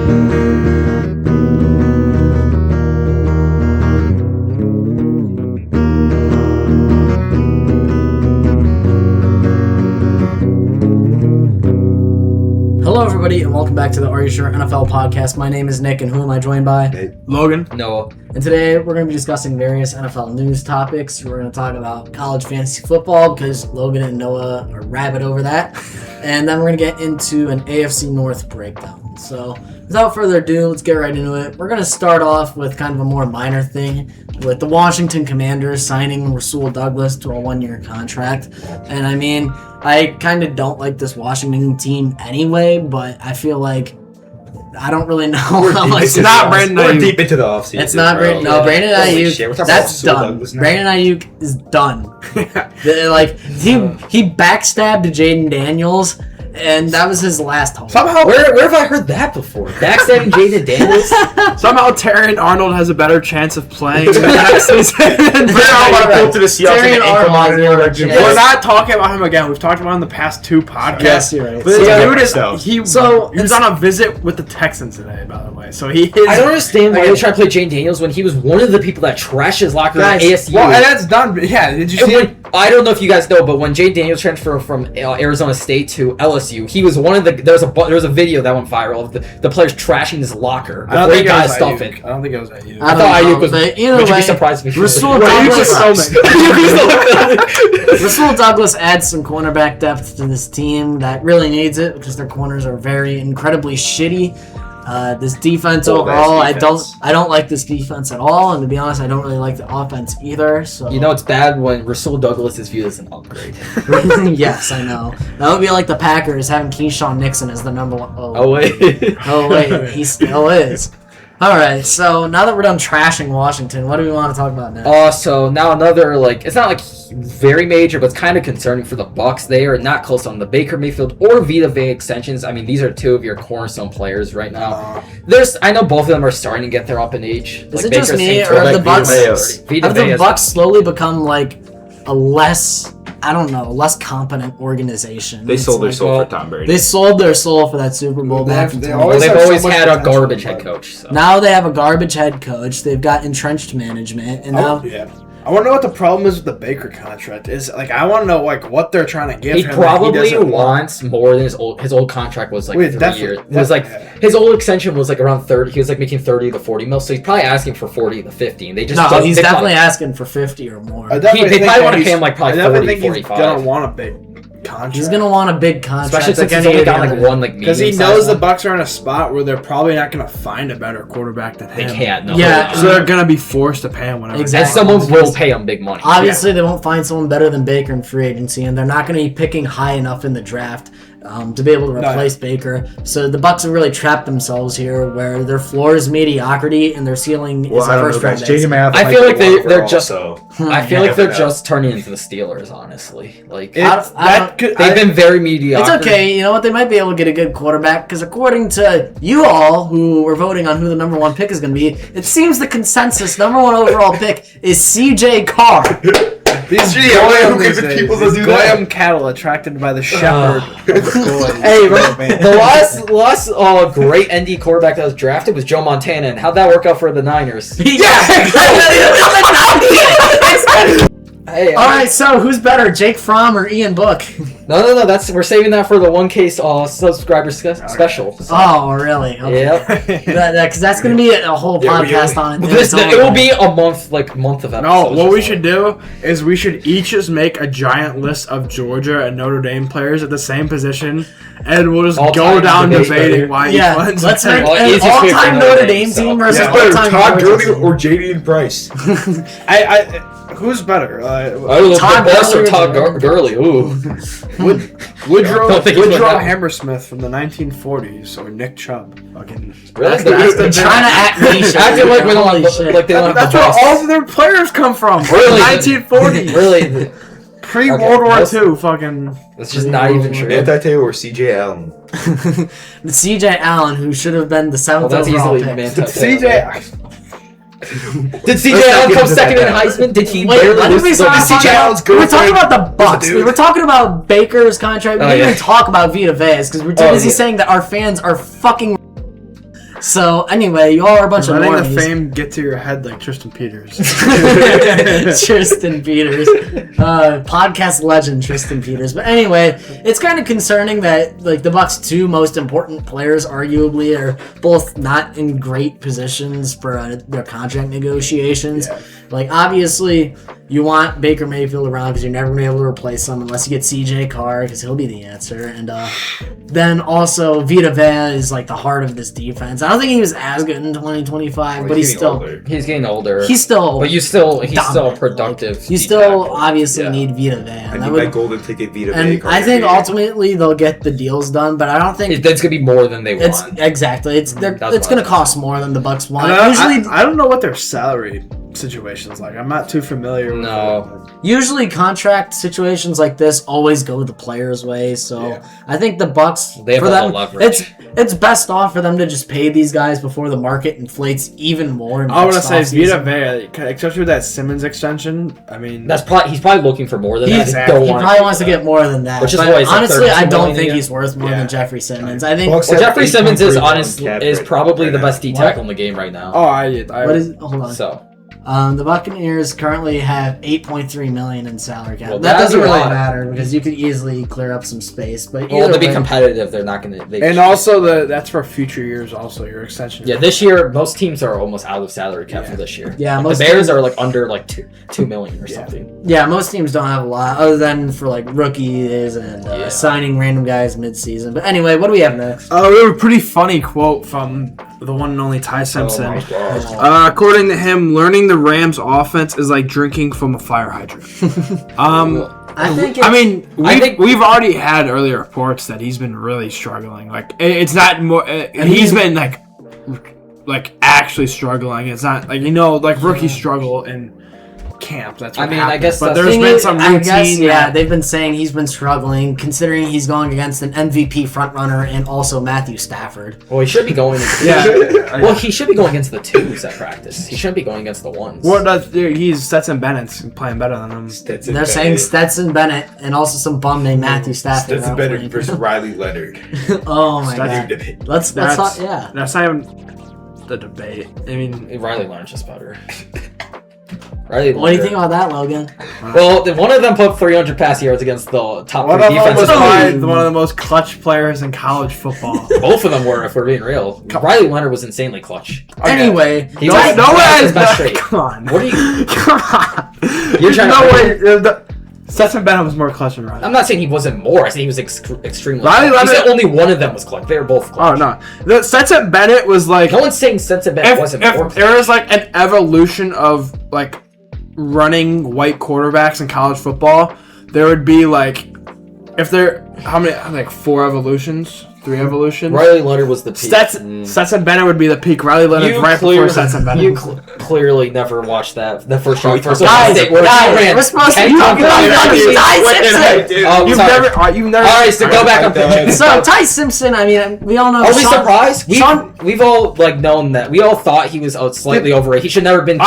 Hello, everybody, and welcome back to the Are You Sure NFL podcast. My name is Nick, and who am I joined by? Hey. Logan. Noah. And today we're going to be discussing various NFL news topics. We're going to talk about college fantasy football because Logan and Noah are rabid over that. And then we're going to get into an AFC North breakdown. So without further ado, let's get right into it. We're going to start off with kind of a more minor thing with the Washington Commanders signing Rasul Douglas to a one-year contract. And I mean, I kind of don't like this Washington team anyway, but I feel like I don't really know how much. It's not Brandon Ayuk. We're deep into the offseason. It's not Brandon. No, Brandon Ayuk. That's done. Brandon Ayuk is done. Like he backstabbed Jaden Daniels, and that was his last hope. Somehow, where have I heard that before? Backstabbing Jaden Daniels? Somehow Terrion Arnold has a better chance of playing next season. We're not talking about him again. We've talked about him the past two podcasts. Yes, you're right. He was on a visit with the Texans today, by the way. So he is. I don't understand why they try to play Jaden Daniels when he was one of the people that trashed his locker room at ASU. Well, and that's done. Yeah, did you see it? I don't know if you guys know, but when Jaden Daniels transferred from Arizona State to LSU, he was one of the. There was a video that went viral of the players trashing his locker before he got his stuff in. I don't think it was Ayuk. I thought Ayuk was. But either would you way, be surprised if he Rasul Douglas adds some cornerback depth to this team that really needs it because their corners are very incredibly shitty. This defense overall, I don't like this defense at all, and to be honest, I don't really like the offense either. So you know it's bad when Rasul Douglas is viewed as an upgrade. Yes, I know. That would be like the Packers having Keyshawn Nixon as the number one. Oh wait, he still is. All right, so now that we're done trashing Washington, what do we want to talk about next? So now another, it's not like very major, but it's kind of concerning for the Bucs. They are not close on the Baker Mayfield or Vita Vea extensions. I mean, these are two of your cornerstone players right now. I know both of them are starting to get there up in age. Is it just me, or have the Bucs slowly become like a less competent organization? They sold their soul for Tom Brady. They sold their soul for that Super Bowl back in 2020. They've always had a garbage head coach. So. Now they have a garbage head coach. They've got entrenched management, and now. Yeah. I want to know what the problem is with the Baker contract. I want to know what they're trying to give him. He probably wants more than his old contract was 3 years. It was his old extension was around 30. He was making 30 to 40 mil. So he's probably asking for 40 to 50. And he's definitely asking for 50 or more. They probably want to pay him probably 40, 45. He's gonna want a big contract. He's gonna want a big contract, especially since he's only got one because he knows the Bucs are in a spot where they're probably not gonna find a better quarterback than him. They can't. No. Yeah, so they're gonna be forced to pay him whatever. Exactly. And someone will pay him big money. Obviously, they won't find someone better than Baker in free agency, and they're not going to be picking high enough in the draft to be able to replace Baker. So the Bucs have really trapped themselves here, where their floor is mediocrity and their ceiling is a first round exit. I feel like they're just. I feel like they're just turning into the Steelers. Honestly, they've been very mediocre. It's okay. You know what? They might be able to get a good quarterback because according to you all who were voting on who the number one pick is going to be, it seems the consensus number one overall pick is C.J. Carr. These Goyim cattle attracted by the shepherd. Hey, the last great ND quarterback that was drafted was Joe Montana, and how'd that work out for the Niners? Hey, all right, so who's better, Jake Fromm or Ian Book? No. We're saving that for the 1K subscriber special. So. Oh, really? Okay. Yep. Because that's going to be a whole podcast on it. It will be a month of episodes. No, what we should do is we should each just make a giant list of Georgia and Notre Dame players at the same position, and we'll just go down debating why each one's let's make an all-time Notre Dame team versus all-time Todd Gurley or J.D. Price. Who's better? Todd Gurley or Todd Gurley? Ooh. Woodrow Hammersmith from the 1940s or Nick Chubb? Fucking. Really? They're trying to act nation. Acting like we don't have That's where all of their players come from. Really? 1940s. Really? Pre-World War II, fucking. That's just not even true. Anti-Taylor or C.J. Allen? C.J. Allen, who should have been the 7th overall pick. C.J. Did C.J. Allen come second in Heisman? Did he barely lose? C.J. Allen's good. We were talking about the Bucs. We were talking about Baker's contract. We didn't even talk about Vita Vea's because we're too busy saying that our fans are fucking. So anyway, you all are a bunch of letting normies. the fame get to your head like Tristan Peters. Tristan Peters, podcast legend Tristan Peters. But anyway, it's kind of concerning that like the Bucks' two most important players, arguably, are both not in great positions for their contract negotiations. Yeah. Like obviously, you want Baker Mayfield around because you're never gonna be able to replace him unless you get CJ Carr because he'll be the answer. And then also Vita Vea is like the heart of this defense. I don't think he was as good in 2025, but he's still getting older. He's still, but he's still dominant. Productive. Like, you still obviously need Vita Vea. I need my golden ticket Vita Vea. And I think ultimately they'll get the deals done, but I don't think that's gonna be more than they want. Exactly. It's gonna cost more than the Bucks want. I don't know what their salary situation's like. I'm not too familiar with it. Usually contract situations like this always go the player's way, so I think the Bucks, they have for a lot them, of leverage. It's best off for them to just pay these guys before the market inflates even more. I want to say Vita Vea, especially with that Simmons extension. I mean, he's probably looking for more than that. He probably wants to get more than that. Which is why honestly, I don't think he's worth more than Jeffrey Simmons. I think Jeffrey Simmons is probably the best D tackle in the game right now. Hold on. So. The Buccaneers currently have $8.3 million in salary cap. Well, that doesn't really matter because you could easily clear up some space. But to be competitive, they're not going to. And also that's for future years. Also, your extension. Yeah, this year most teams are almost out of salary cap for this year. Yeah, most the Bears are like under like $2 million or something. Yeah, most teams don't have a lot other than for like rookies and signing random guys mid-season. But anyway, what do we have next? We have a pretty funny quote from the one and only Ty Simpson. According to him, learning the Rams offense is like drinking from a fire hydrant. We've already had earlier reports that he's been really struggling. Like it's not more, and he's been like actually struggling. It's not like like rookies struggle in camp. That's what happens. I guess. But there's been some routine. They've been saying he's been struggling, considering he's going against an MVP frontrunner and also Matthew Stafford. Well, he should be going. He should be going against the twos at practice. He shouldn't be going against the ones. He's Stetson Bennett's playing better than him. They're saying Stetson Bennett and also some bum named Matthew Stafford. Stetson Bennett versus Riley Leonard. Oh my god. Let's talk. Yeah. That's not even the debate. I mean, Riley Leonard's just better. What do you think about that, Logan? Well, one of them put 300 pass yards against the top one three defenses. One of the most clutch players in college football. Both of them were, if we're being real. Riley Leonard was insanely clutch. Okay. Anyway, he was his best trait. Come on. What are you? Come on. You're trying Stetson Bennett was more clutch than Riley. I'm not saying he wasn't more. I said he was extremely. Riley Leonard. You said only one of them was clutch. They were both clutch. Oh no, Stetson Bennett was like. No one's saying Stetson Bennett wasn't more clutch. There was like an evolution of like running white quarterbacks in college football, there would be like, if there, how many, like 4 evolutions? 3 evolutions? Riley Leonard was the peak. Stetson Bennett would be the peak. Riley Leonard before Stetson Bennett. You clearly never watched the first show. Guys, we're supposed to be talking about Ty Simpson. You've never. All right, so go back up. So Ty Simpson, I mean, we all know. Are we surprised? We've all like known that. We all thought he was slightly overrated. He should never have been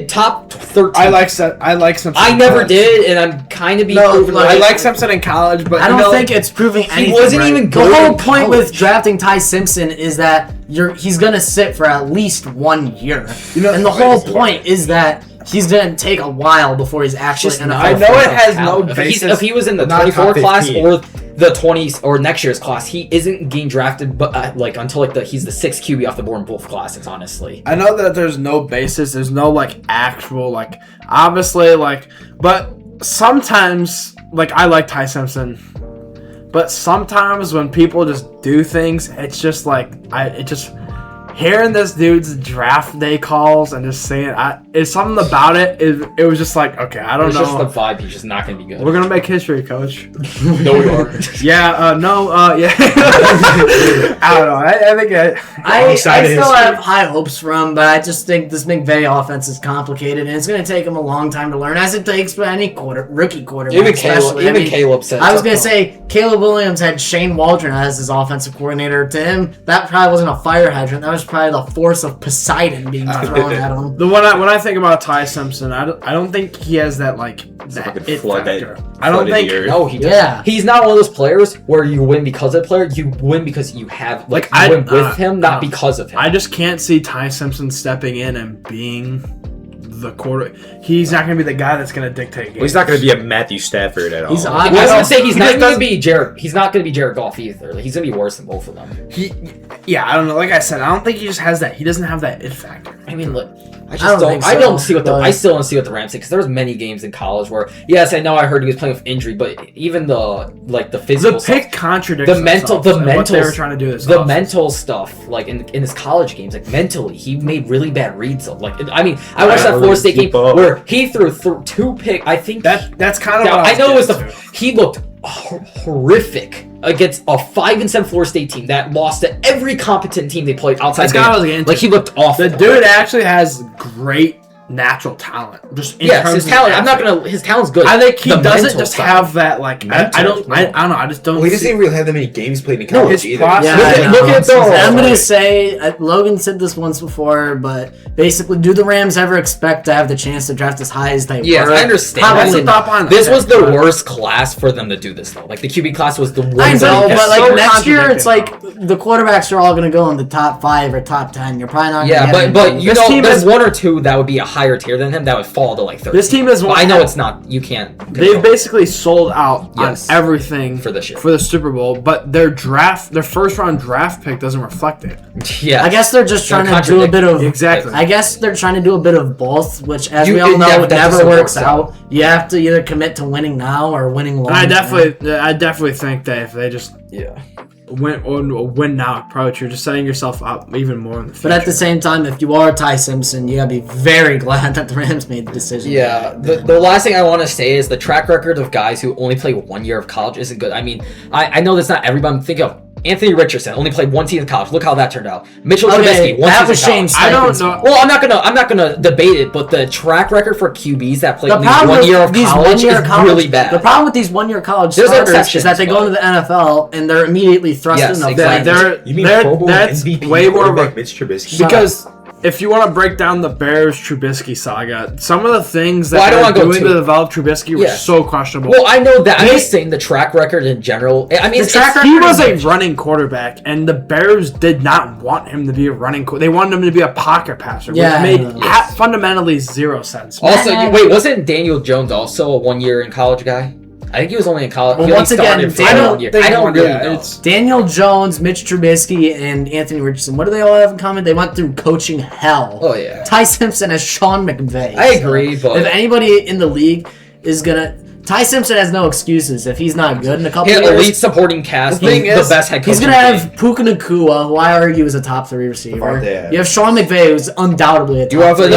top 13. I like Simpson. I never did, and I'm kind of being proven. I like Simpson in college, but I don't think it's proving anything. He wasn't even good. The whole point with drafting Ty Simpson is that he's gonna sit for at least 1 year, and the whole point is that he's gonna take a while before he's actually. I know it has no basis. If he was in the 24 class or the 20s or next year's class, he isn't getting drafted, but until he's the 6th QB off the board in both classes. Honestly, I know that there's no basis. There's no actual obviously but sometimes I like Ty Simpson, but sometimes when people just do things, it's just hearing this dude's draft day calls and just saying, it's something about it. It was just okay, I don't know. It's just the vibe. He's just not going to be good. We're going to make history, coach. No, we aren't. Yeah, yeah. I don't know. I think I still have high hopes for him, but I just think this McVay offense is complicated, and it's going to take him a long time to learn, as it takes for any rookie quarterback. Even Caleb said. I was going to say, Caleb Williams had Shane Waldron as his offensive coordinator. To him, that probably wasn't a fire hydrant. That was probably the force of Poseidon being thrown at him. When I think about Ty Simpson, I don't think he has that that it factor. I don't think. No, he doesn't. Yeah. He's not one of those players where you win because of the player. You win because you have you win with him, not because of him. I just can't see Ty Simpson stepping in and being the quarter. He's not going to be the guy that's going to dictate games. Well, he's not going to be a Matthew Stafford at all. I was going to say he's not going to be Jared. He's not going to be Jared Goff either. Like, he's going to be worse than both of them. I don't know. Like I said, I don't think he just has that. He doesn't have that it factor. I mean, look. I still don't see what the Rams say because there was many games in college where I know I heard he was playing with injury, but even the physical pick contradicts the mental what they were trying to do. Mental stuff like in his college games, like mentally he made really bad reads. I watched that Florida State game where he threw 2 picks. I think that's kind of what I know it was he looked horrific against a 5-7 Florida State team that lost to every competent team they played outside. Like he looked awful. The dude actually has great natural talent. Just in terms his talent. His talent's good. I think he doesn't just have that I don't know. I just don't. Well, he doesn't even really have that many games played in college either. Look at I'm gonna say Logan said this once before, but basically, do the Rams ever expect to have the chance to draft as high as they were? Yes, I understand. Probably not. This was the worst class for them to do this though. Like the QB class was the worst. I know, but next year it's like the quarterbacks are all gonna go in the top 5 or top 10. You're probably not. Yeah, but you know, there's 1 or 2 that would be a higher tier than him that would fall to like 30. This team is. I know it's not. You can't. They've basically sold out on everything for this year for the Super Bowl, but their first round draft pick doesn't reflect it. Yeah, I guess they're just trying to do a bit of exactly. I guess they're trying to do a bit of both, which, as we all know, never works out. You have to either commit to winning now or winning long. I definitely think that if they just win now approach, you're just setting yourself up even more in the future. But at the same time, if you are Ty Simpson, you gotta be very glad that the Rams made the decision. Yeah, the last thing I want to say is the track record of guys who only play 1 year of college isn't good. I mean, I know that's not everybody. Think of Anthony Richardson, only played 1 season in college. Look how that turned out. Mitchell Trubisky, 1 season in college. I don't know. Well, I'm not gonna debate it, but the track record for QBs that play only 1 year of college is really bad. The problem with these 1 year college starters is that they go into the NFL and they're immediately thrust in the You mean that's way more of Mitch Trubisky? Because if you want to break down the Bears Trubisky saga, some of the things that they're doing to develop Trubisky were so questionable. Well, I know that. I'm just saying the track record in general. I mean, he was a running quarterback, and the Bears did not want him to be a running quarterback. They wanted him to be a pocket passer, which made fundamentally 0 sense. Also, wasn't Daniel Jones also a 1 year in college guy? I think he was only in college. Well, once again, I don't really know. It's Daniel Jones, Mitch Trubisky, and Anthony Richardson. What do they all have in common? They went through coaching hell. Oh, yeah. Ty Simpson has Sean McVay. I agree, but if anybody in the league is gonna... Ty Simpson has no excuses if he's not good in a couple years. Elite supporting cast, the best head coach. He's going to have Puka Nacua, who I argue is a top 3 receiver. You have Sean McVay, who's undoubtedly a top 3.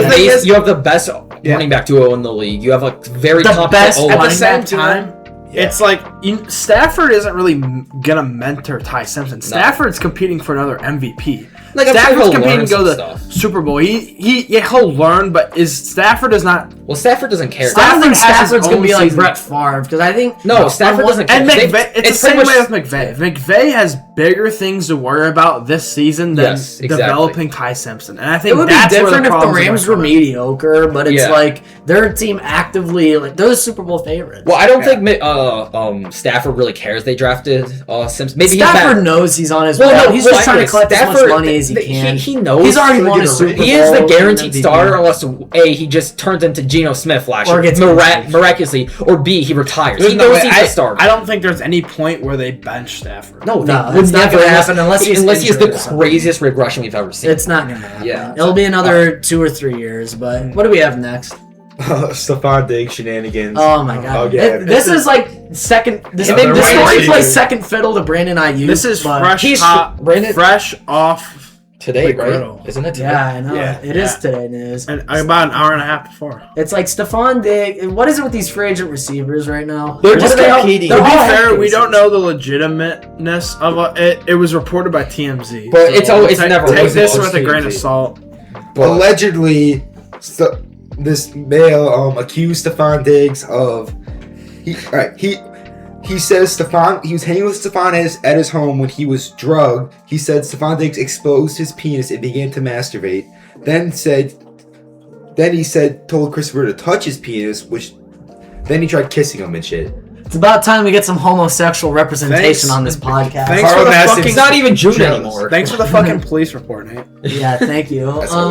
You have the best running back duo in the league. You have a very competent O-line. At the same time, it's like Stafford isn't really gonna mentor Ty Simpson. Stafford's competing for another MVP. Stafford's competing to go to the Super Bowl. He'll learn, but Stafford is not. Well, Stafford doesn't care. I don't think Stafford's gonna be like Brett Favre because I think Stafford doesn't care. And McVay, it's the same way with McVay. McVay has bigger things to worry about this season than developing Ty Simpson, and I think it would be different if the Rams were mediocre. But it's like they're a team actively they're the Super Bowl favorites. Well, I don't think Stafford really cares. They drafted Simpson. Maybe Stafford knows he's on his way. He's just trying to collect as much money as he can. He knows he's already won a Super Bowl. He is the guaranteed starter unless A, he just turns into Geno Smith last year miraculously, or B, he retires. He knows he's the starter. I don't think there's any point where they bench Stafford. No, it's not going to happen unless he has the craziest regression we've ever seen. It's not going to happen. Yeah, it'll be another 2 or 3 years. But what do we have next? Stephon Diggs shenanigans. Oh my god! This is like second. This story plays second fiddle to Brandon Ayuk. This is fresh off today, right? Isn't it today? Yeah, I know. It is today news. And about an hour and a half before. It's like Stephon Diggs. What is it with these free agent receivers right now? They're just competing. To be fair, we don't know the legitimateness of it. It was reported by TMZ. But it's never. Take this with a grain of salt. Allegedly, this male accused Stephon Diggs of He says he was hanging with Stefan at his home when he was drugged. He said Stefan Diggs exposed his penis and began to masturbate. Then he told Christopher to touch his penis, then he tried kissing him and shit. It's about time we get some homosexual representation on this podcast. Thanks for the fucking. He's not even June anymore. Thanks for the fucking police report, Nate. Yeah, thank you.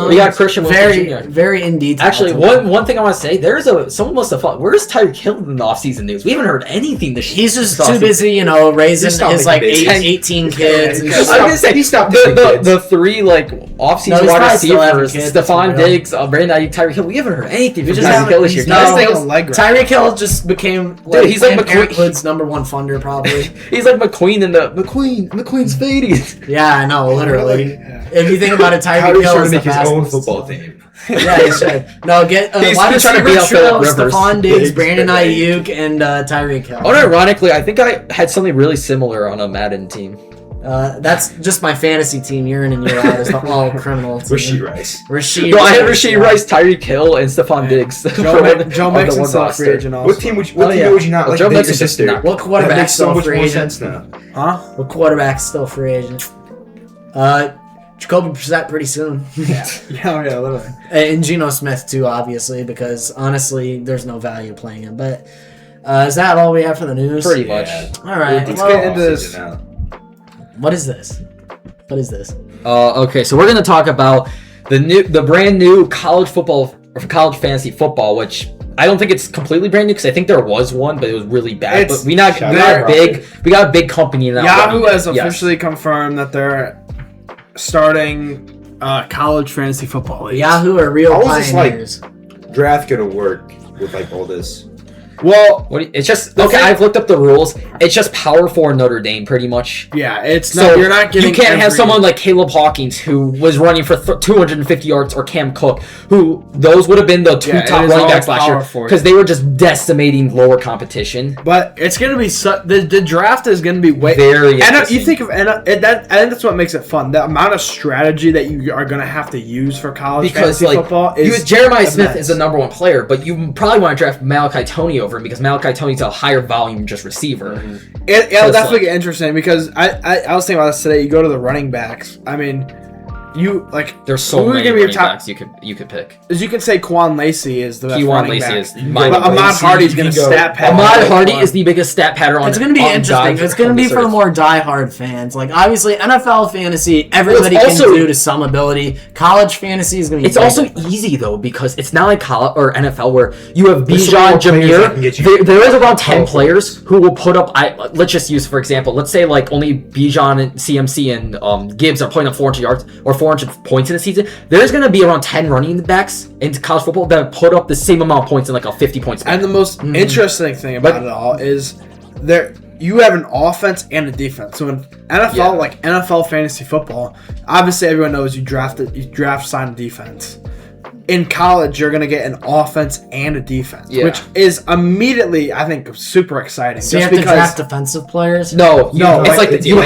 We got Christian Wilson Jr. Very in detail. Actually, one thing I want to say, someone must have thought, where's Tyreek Hill in the offseason news? We haven't heard anything this year. He's just too busy, raising his 18 kids. I was gonna say the three offseason wide receivers, Stephon Diggs, Brandon Ayuk, Tyreek Hill. We haven't heard anything from Tyreek Hill this year. Tyreek Hill just became he's like Hood's number one funder, probably. He's like McQueen in the McQueen's fading. Yeah, I know, literally. If you think about it, Tyreek Hill is the his own football team. Yeah, he should. No, get wide receiver trio, Stephon Diggs, Brandon Ayuk, and Tyreek Hill. Unironically, I think I had something really similar on a Madden team. That's just my fantasy team year in and year out. Is all criminal. Rasheed Rice. I had Rasheed Rice, Tyreek Hill, and Stephon Diggs. Joe Mixon's still free agent also. What team would you not like? Joe Mixon's just not. What quarterback's still free agent? Huh? What quarterback's still free agent? Jacoby Brissett pretty soon. Yeah, literally. And Geno Smith too, obviously, because honestly, there's no value playing him. But is that all we have for the news? Pretty much. All right. Let's get into this. What is this? Okay, so we're gonna talk about the brand new college fantasy football, which I don't think it's completely brand new because I think there was one, but it was really bad. But we got a big company now. Yahoo has officially confirmed that they're starting college fantasy football leagues. Yahoo are real pioneers. Draft gonna work with all this? Well, it's just I've looked up the rules. It's just Power 4 Notre Dame, pretty much. Yeah, it's not. You're not getting. You can't have someone like Caleb Hawkins who was running for 250 yards, or Cam Cook, who those would have been the two top running backs last year because they were just decimating lower competition. But it's gonna be the draft is gonna be very. And you think of I think that's what makes it fun. The amount of strategy that you are gonna have to use for college fantasy football is Jeremiah Smith is the number one player, but you probably want to draft Malachi Toney over him because Malachi Toney's a higher volume just receiver. Mm-hmm. It'll definitely get interesting because I was thinking about this today. You go to the running backs. I mean, there's so many running backs you could pick. As you can say, Quan Lacey is the best running back. Ahmad Hardy's going to stat pad. Ahmad Hardy is the biggest stat pattern on. It's going to be interesting. It's going to be for the more diehard fans. Obviously, NFL fantasy, everybody can do to some ability. College fantasy is going to be. It's also easy though because it's not like college or NFL where you have Bijan, Jameer. There is around 10 players who will put up. Let's just use for example. Let's say only Bijan and CMC and Gibbs are putting up 400 yards or 400 points in a season. There's going to be around 10 running backs in college football that put up the same amount of points in a 50 point span. And the most interesting thing about it all is you have an offense and a defense. So in NFL, NFL fantasy football, obviously everyone knows you draft, sign, defense. In college, you're going to get an offense and a defense, which is immediately, I think, super exciting. So you have to draft defensive players? No. It's you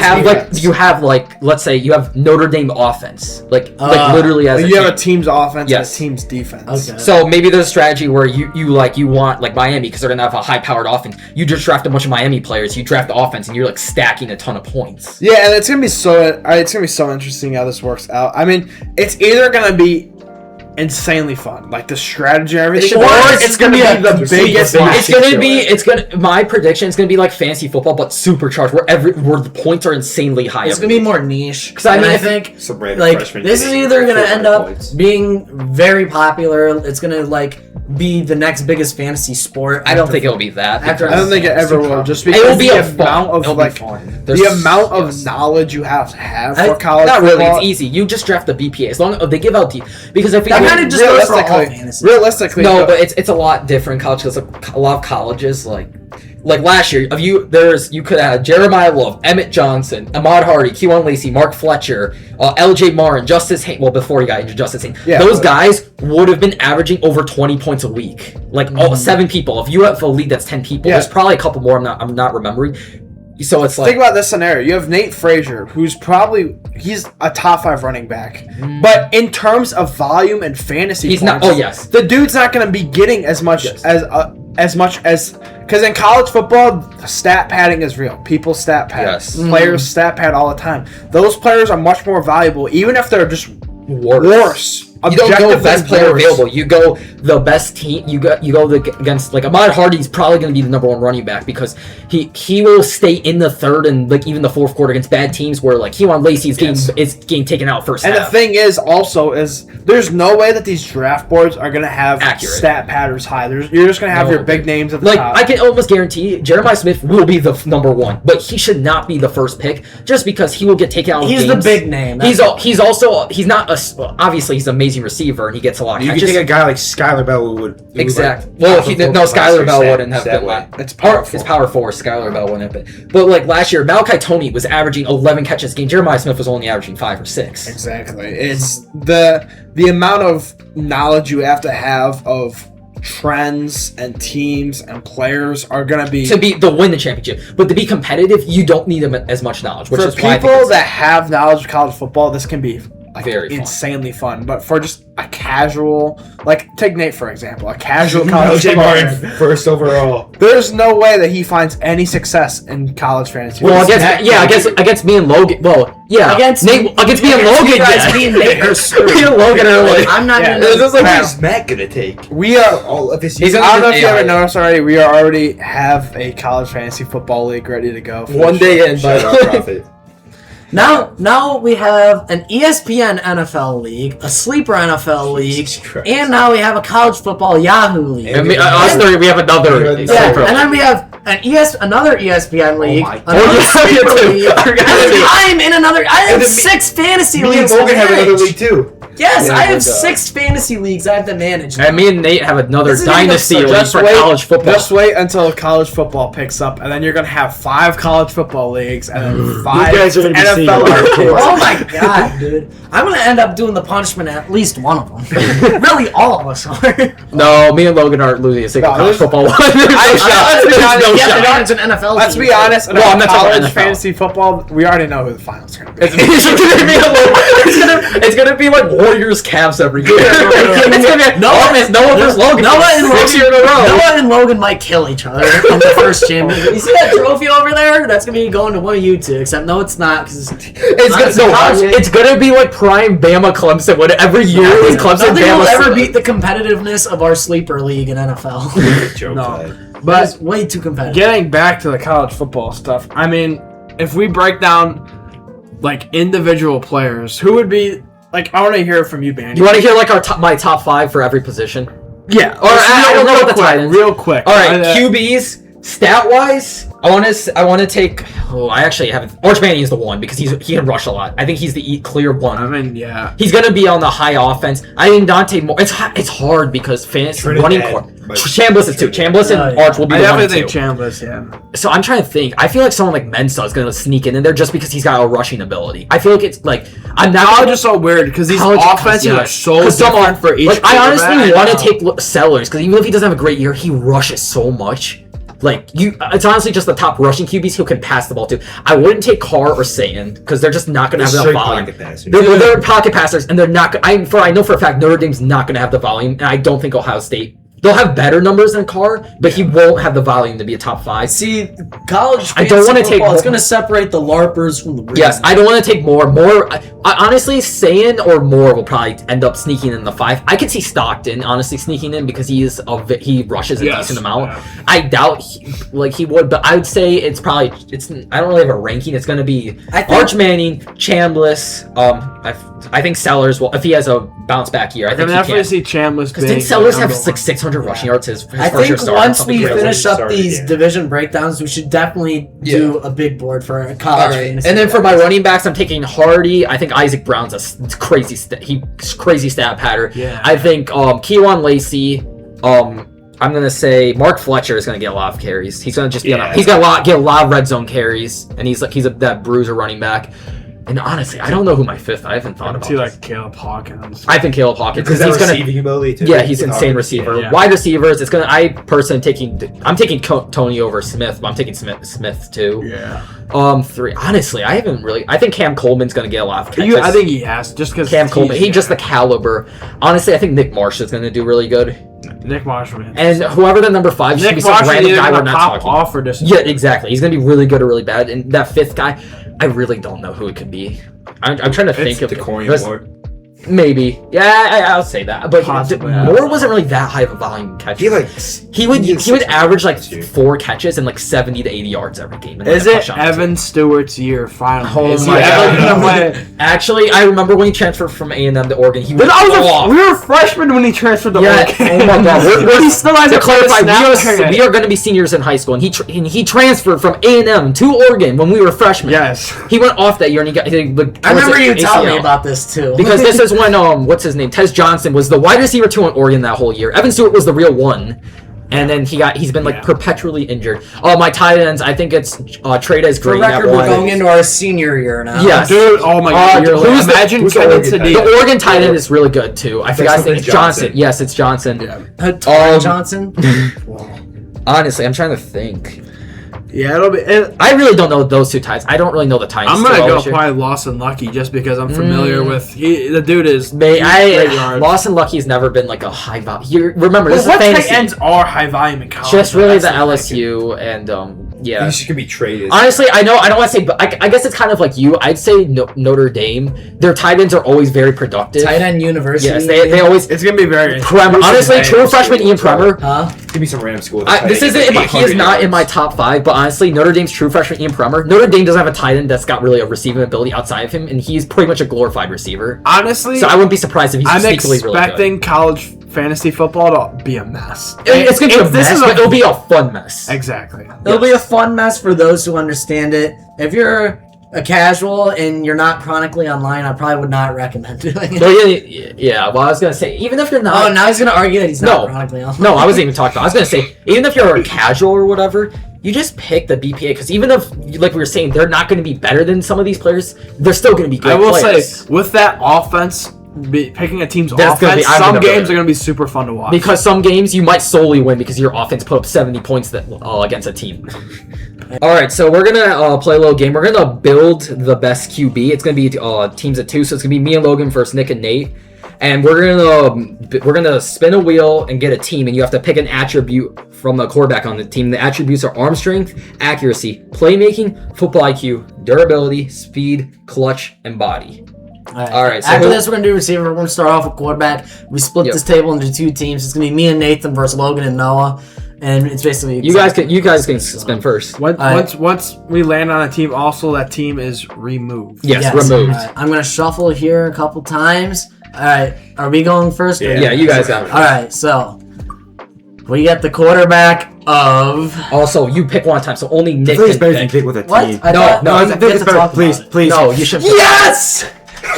have let's say you have Notre Dame offense, literally as you have a team's offense and a team's defense. Okay. So maybe there's a strategy where you want Miami because they're going to have a high-powered offense. You just draft a bunch of Miami players. You draft the offense and you're stacking a ton of points. Yeah, and it's going to be so interesting how this works out. I mean, it's either going to be insanely fun, the strategy and everything. Or it's gonna be the biggest. My prediction is gonna be like fantasy football, but supercharged, where the points are insanely high. It's gonna be more niche. Because I think this is either gonna end up being very popular. It's gonna be the next biggest fantasy sport. I don't think it'll be that. I don't think it ever will. Just because it will be the amount of knowledge you have to have for college. Not really. It's easy. You just draft the BPA as long as they give out because if you kind of just goes for all fantasy. Realistically, no, but it's a lot different college because a lot of colleges like last year you could have Jeremiah Love, Emmett Johnson, Ahmad Hardy, Kewan Lacey, Mark Fletcher, LJ Martin, Justice Haynes. Well, before he got injured, Justice Haynes. Yeah, those guys would have been averaging over 20 points a week. All 7 people. If you have a league that's 10 people, there's probably a couple more. I'm not remembering. So it's think about this scenario. You have Nate Frazier, he's a top 5 running back, but in terms of volume and fantasy, he's points, not. Oh yes, the dude's not going to be getting as much as as much as because in college football, stat padding is real. People stat pad. Yes. Players stat pad all the time. Those players are much more valuable, even if they're just worse. You don't go Objectively best player worse. available. You go the best team. You go against like Ahmad Hardy's probably going to be the number one running back because he will stay in the third and like even the fourth quarter against bad teams where like Kewan Lacey is getting taken out first And half. the thing is there's no way that these draft boards are gonna have Accurate. stat patters high. You're just gonna have your big names at the like top. I can almost guarantee Jeremiah Smith will be the number one, but he should not be the first pick just because he will get taken out. Of He's games. the big name. He's not obviously he's an amazing receiver and he gets a lot of You catches. could think a guy like Skylar Bell would. Exactly. Like, Well, Skylar Bell wouldn't have that been way. It's powerful. It's power forward. Skylar Bell wouldn't have been. But like last year, Malachi Toney was averaging 11 catches a game. Jeremiah Smith was only averaging 5 or 6. Exactly. It's the amount of knowledge you have to have of trends and teams and players are gonna be To win the championship, but to be competitive, you don't need them as much knowledge. Which for is why I think people it's that have knowledge of college football. This can be like Very fun. insanely fun. But for just a casual, like take Nate for example, a casual college Jay football Martin, player, first overall. there's no way that he finds any success in college fantasy. Well, against me and Logan. Well, yeah, Against me and Logan. you guys, Yeah. me and Nate are screwed. Me and Logan are like. I'm not Yeah. gonna. This is like, Wow. who's Matt gonna take? we are. All of his. He's I don't know if you AI. ever noticed already. We are already have a college fantasy football league ready to go. for One the day show. in, Shout out but Prophet. Now we have an ESPN NFL league, a sleeper NFL league, Jesus Christ. and now we have a college football Yahoo league. And us three, we have another. Yeah, and then we have another ESPN league, my God. another yeah, sleeper too. league, I forgot and about I'm in another. I have then me- 6 fantasy Me and leagues. to Logan have another manage. league too. Yes, Yeah, I have but, 6 fantasy leagues I have to manage. And me and Nate have another This is gonna be dynasty absurd. league Just for wait- college football. Just wait until college football picks up, and then you're gonna have 5 college football leagues and then 5 guys are gonna be seeing a NFL lot of leagues. kids. Oh my god, dude! I'm gonna end up doing the punishment at least one of them. Really, all of us are. No, me and Logan are losing a single No, college this- football one. There's no let's shot. be There's honest, no Yeah, shot. but it's an NFL. Let's team. be honest. Well, I'm not talking college NFL. fantasy football. We already know who the finals are gonna be. It's gonna be like Warriors Cavs every year. It's gonna be Noah versus Logan. Noah and 6 years in a row. Noah and Logan might kill each other in the first championship. You see that trophy over there? That's gonna be going to one of you two. Except no, it's not because It's gonna be like prime Bama Clemson. What every year is Clemson nothing will Bama. ever beat the competitiveness of our sleeper league in NFL. Joke No. to that. But it's way too competitive. Getting back to the college football stuff, I mean, if we break down like individual players, who would be like? I want to hear it from you, Bandy. You want to hear like my top 5 for every position? Yeah. Or I don't know what the tight quick. ends. Real quick. All right, QBs. Stat wise, I want to take. Oh, I actually haven't. Arch Manning is the one because he can rush a lot. I think he's the clear one. I mean, yeah. He's gonna be on the high offense. I think Dante Moore. It's hard because fantasy Trinidad, running court. but- Chambliss is 2. Chambliss and Oh, yeah. Arch will be I the 1 definitely and think 2. Chambliss. Yeah. So I'm trying to think. I feel like someone like Mensah is gonna sneak in there just because he's got a rushing ability. I feel like it's like I'm not. College is so weird because these College- offenses yeah. are so 'Cause some different for each. Like, I honestly quarterback. want to take Sellers because even if he doesn't have a great year, he rushes so much. Like it's honestly just the top rushing QBs who can pass the ball to. I wouldn't take Carr or Satan because they're just not going to have enough Straight volume. pocket passers. They're pocket passers, and they're not. I know for a fact Notre Dame's not going to have the volume, and I don't think Ohio State. They'll have better numbers than Carr, but he won't have the volume to be a top 5. See, college. I don't wanna take It's more- going to separate the LARPers from the real. Yes, I don't want to take Moore. I honestly, Sayin or Moore will probably end up sneaking in the 5. I could see Stockton honestly sneaking in because he rushes a decent amount. yeah. I doubt he would, but I would say it's probably I don't really have a ranking. It's going to be I think- Arch Manning, Chambliss. I think Sellers will if he has a bounce back year. I I think can he definitely can. see Chambliss Because being didn't Sellers have number like one. 600 rushing yards his I first year think start? once Something we crazy. finish up Started, these yeah. division breakdowns, we should definitely do a big board for a college. All right. fantasy. And then for my running backs, I'm taking Hardy. I think Isaac Brown's a crazy crazy stat pattern. Yeah. I think Kewan Lacey. I'm gonna say Mark Fletcher is gonna get a lot of carries. He's gonna just get Yeah. get a lot of red zone carries, and he's that bruiser running back. And honestly, I don't know who my fifth. I haven't thought about. See, This. like Caleb Hawkins. I think Caleb Hawkins Because because he's gonna. receiving ability too. Yeah, he's With insane Hawkins. receiver. Yeah. Wide receivers, it's gonna. I personally I'm taking Tony over Smith, but I'm taking Smith too. Yeah. 3. Honestly, I haven't really. I think Cam Coleman's gonna get a lot of catches. I think he has, just because Cam Coleman. He's just the caliber. Honestly, I think Nick Marsh is gonna do really good. Nick Marshall. And whoever the number 5 should Nick be some Marshall random either guy we're gonna not pop talking. off or just Yeah, exactly. He's gonna be really good or really bad. And that 5th guy, I really don't know who it could be. I'm trying to think of Moore. maybe. Yeah, I'll say that. But Possibly, Moore wasn't really that high of a volume catch. He would average like 4 catches and like 70 to 80 yards every game. And Is like a it touchdown or two. Evan Stewart's year finally? Oh Is he my ever God. gonna play? Actually, I remember when he transferred from A&M to Oregon. He Then was off. we were freshmen when he transferred to Yeah. Oregon. Oh my God. He still hasn't To played a clarify, snap. we are going to be seniors in high school, and he transferred from A&M to Oregon when we were freshmen. Yes. He went off that year, and he got. I remember you telling me ACL. about this too. Because this is when what's his name? Tez Johnson was the wide receiver 2 on Oregon that whole year. Evan Stewart was the real 1. And then he's been like perpetually injured. Oh, my tight ends, I think it's Trades For Green. record, we're going into our senior year now. Yes. Dude, oh my God. Imagine who's the Kevin Oregon Cedillo. The Oregon tight end is really good too. I forgot his name. It's Johnson. Johnson. Yes, it's Johnson. Yeah. Ty Johnson. Honestly, I'm trying to think. Yeah, it'll be. I really don't know those 2 tights. I don't really know the times. I'm gonna go probably Lawson Lucky just because I'm familiar with the dude is. Great yards. Lawson Lucky's never been like a high value. Remember, this What is tight fantasy. ends are high volume in college? Just really the That's thing. LSU and yeah. He could be traded. Honestly, I know I don't want to say, but I guess it's kind of like you. I'd say Notre Dame. Their tight ends are always very productive. Tight end university. Yes, they always. It's gonna be very. Honestly, true freshman Ian Premer. Huh? Give me some random school. This isn't. He is not in my top 5, but honestly, Notre Dame's true freshman Ian Premer. Notre Dame doesn't have a tight end that's got really a receiving ability outside of him, and he's pretty much a glorified receiver. Honestly, So I wouldn't be surprised if he's I'm sneakily really expecting college fantasy football to be a mess. It's gonna be a mess, but it'll be a fun mess. Exactly. It'll be a fun mess for those who understand it. If you're a casual and you're not chronically online, I probably would not recommend doing it. Well, yeah. Well, I was gonna say, even if you're not. Oh, now he's gonna argue that he's not No. chronically online. No, I wasn't even talking about. I was gonna say, even if you're a casual or whatever, you just pick the BPA because even if, like we were saying, they're not going to be better than some of these players, they're still going to be good. I will players. say, with that offense, picking a team's That's gonna offense, be- I'm some gonna games do are it. going to be super fun to watch. Because some games you might solely win because your offense put up 70 points against a team. All right, so we're gonna play a little game. We're gonna build the best QB. It's gonna be teams of 2, so it's gonna be me and Logan versus Nick and Nate. And we're gonna spin a wheel and get a team, and you have to pick an attribute from the quarterback on the team. The attributes are arm strength, accuracy, playmaking, football IQ, durability, speed, clutch, and body. All right, so After this, we're gonna do receiver. We're gonna start off with quarterback. We split Yep. this table into 2 teams. It's gonna be me and Nathan versus Logan and Noah, and it's basically You guys can spin first. Once we land on a team, also that team is removed. Yes, removed. All right, I'm gonna shuffle here a couple times. All right, are we going first? or- Yeah, you guys got it. All right, so we get the quarterback of. Also, you pick one time, so only Nick Please, can better pick. than pick with a What? team. I No, thought- no, we I have think to it's better. talk Please, about it. please. No, you should. Yes! No,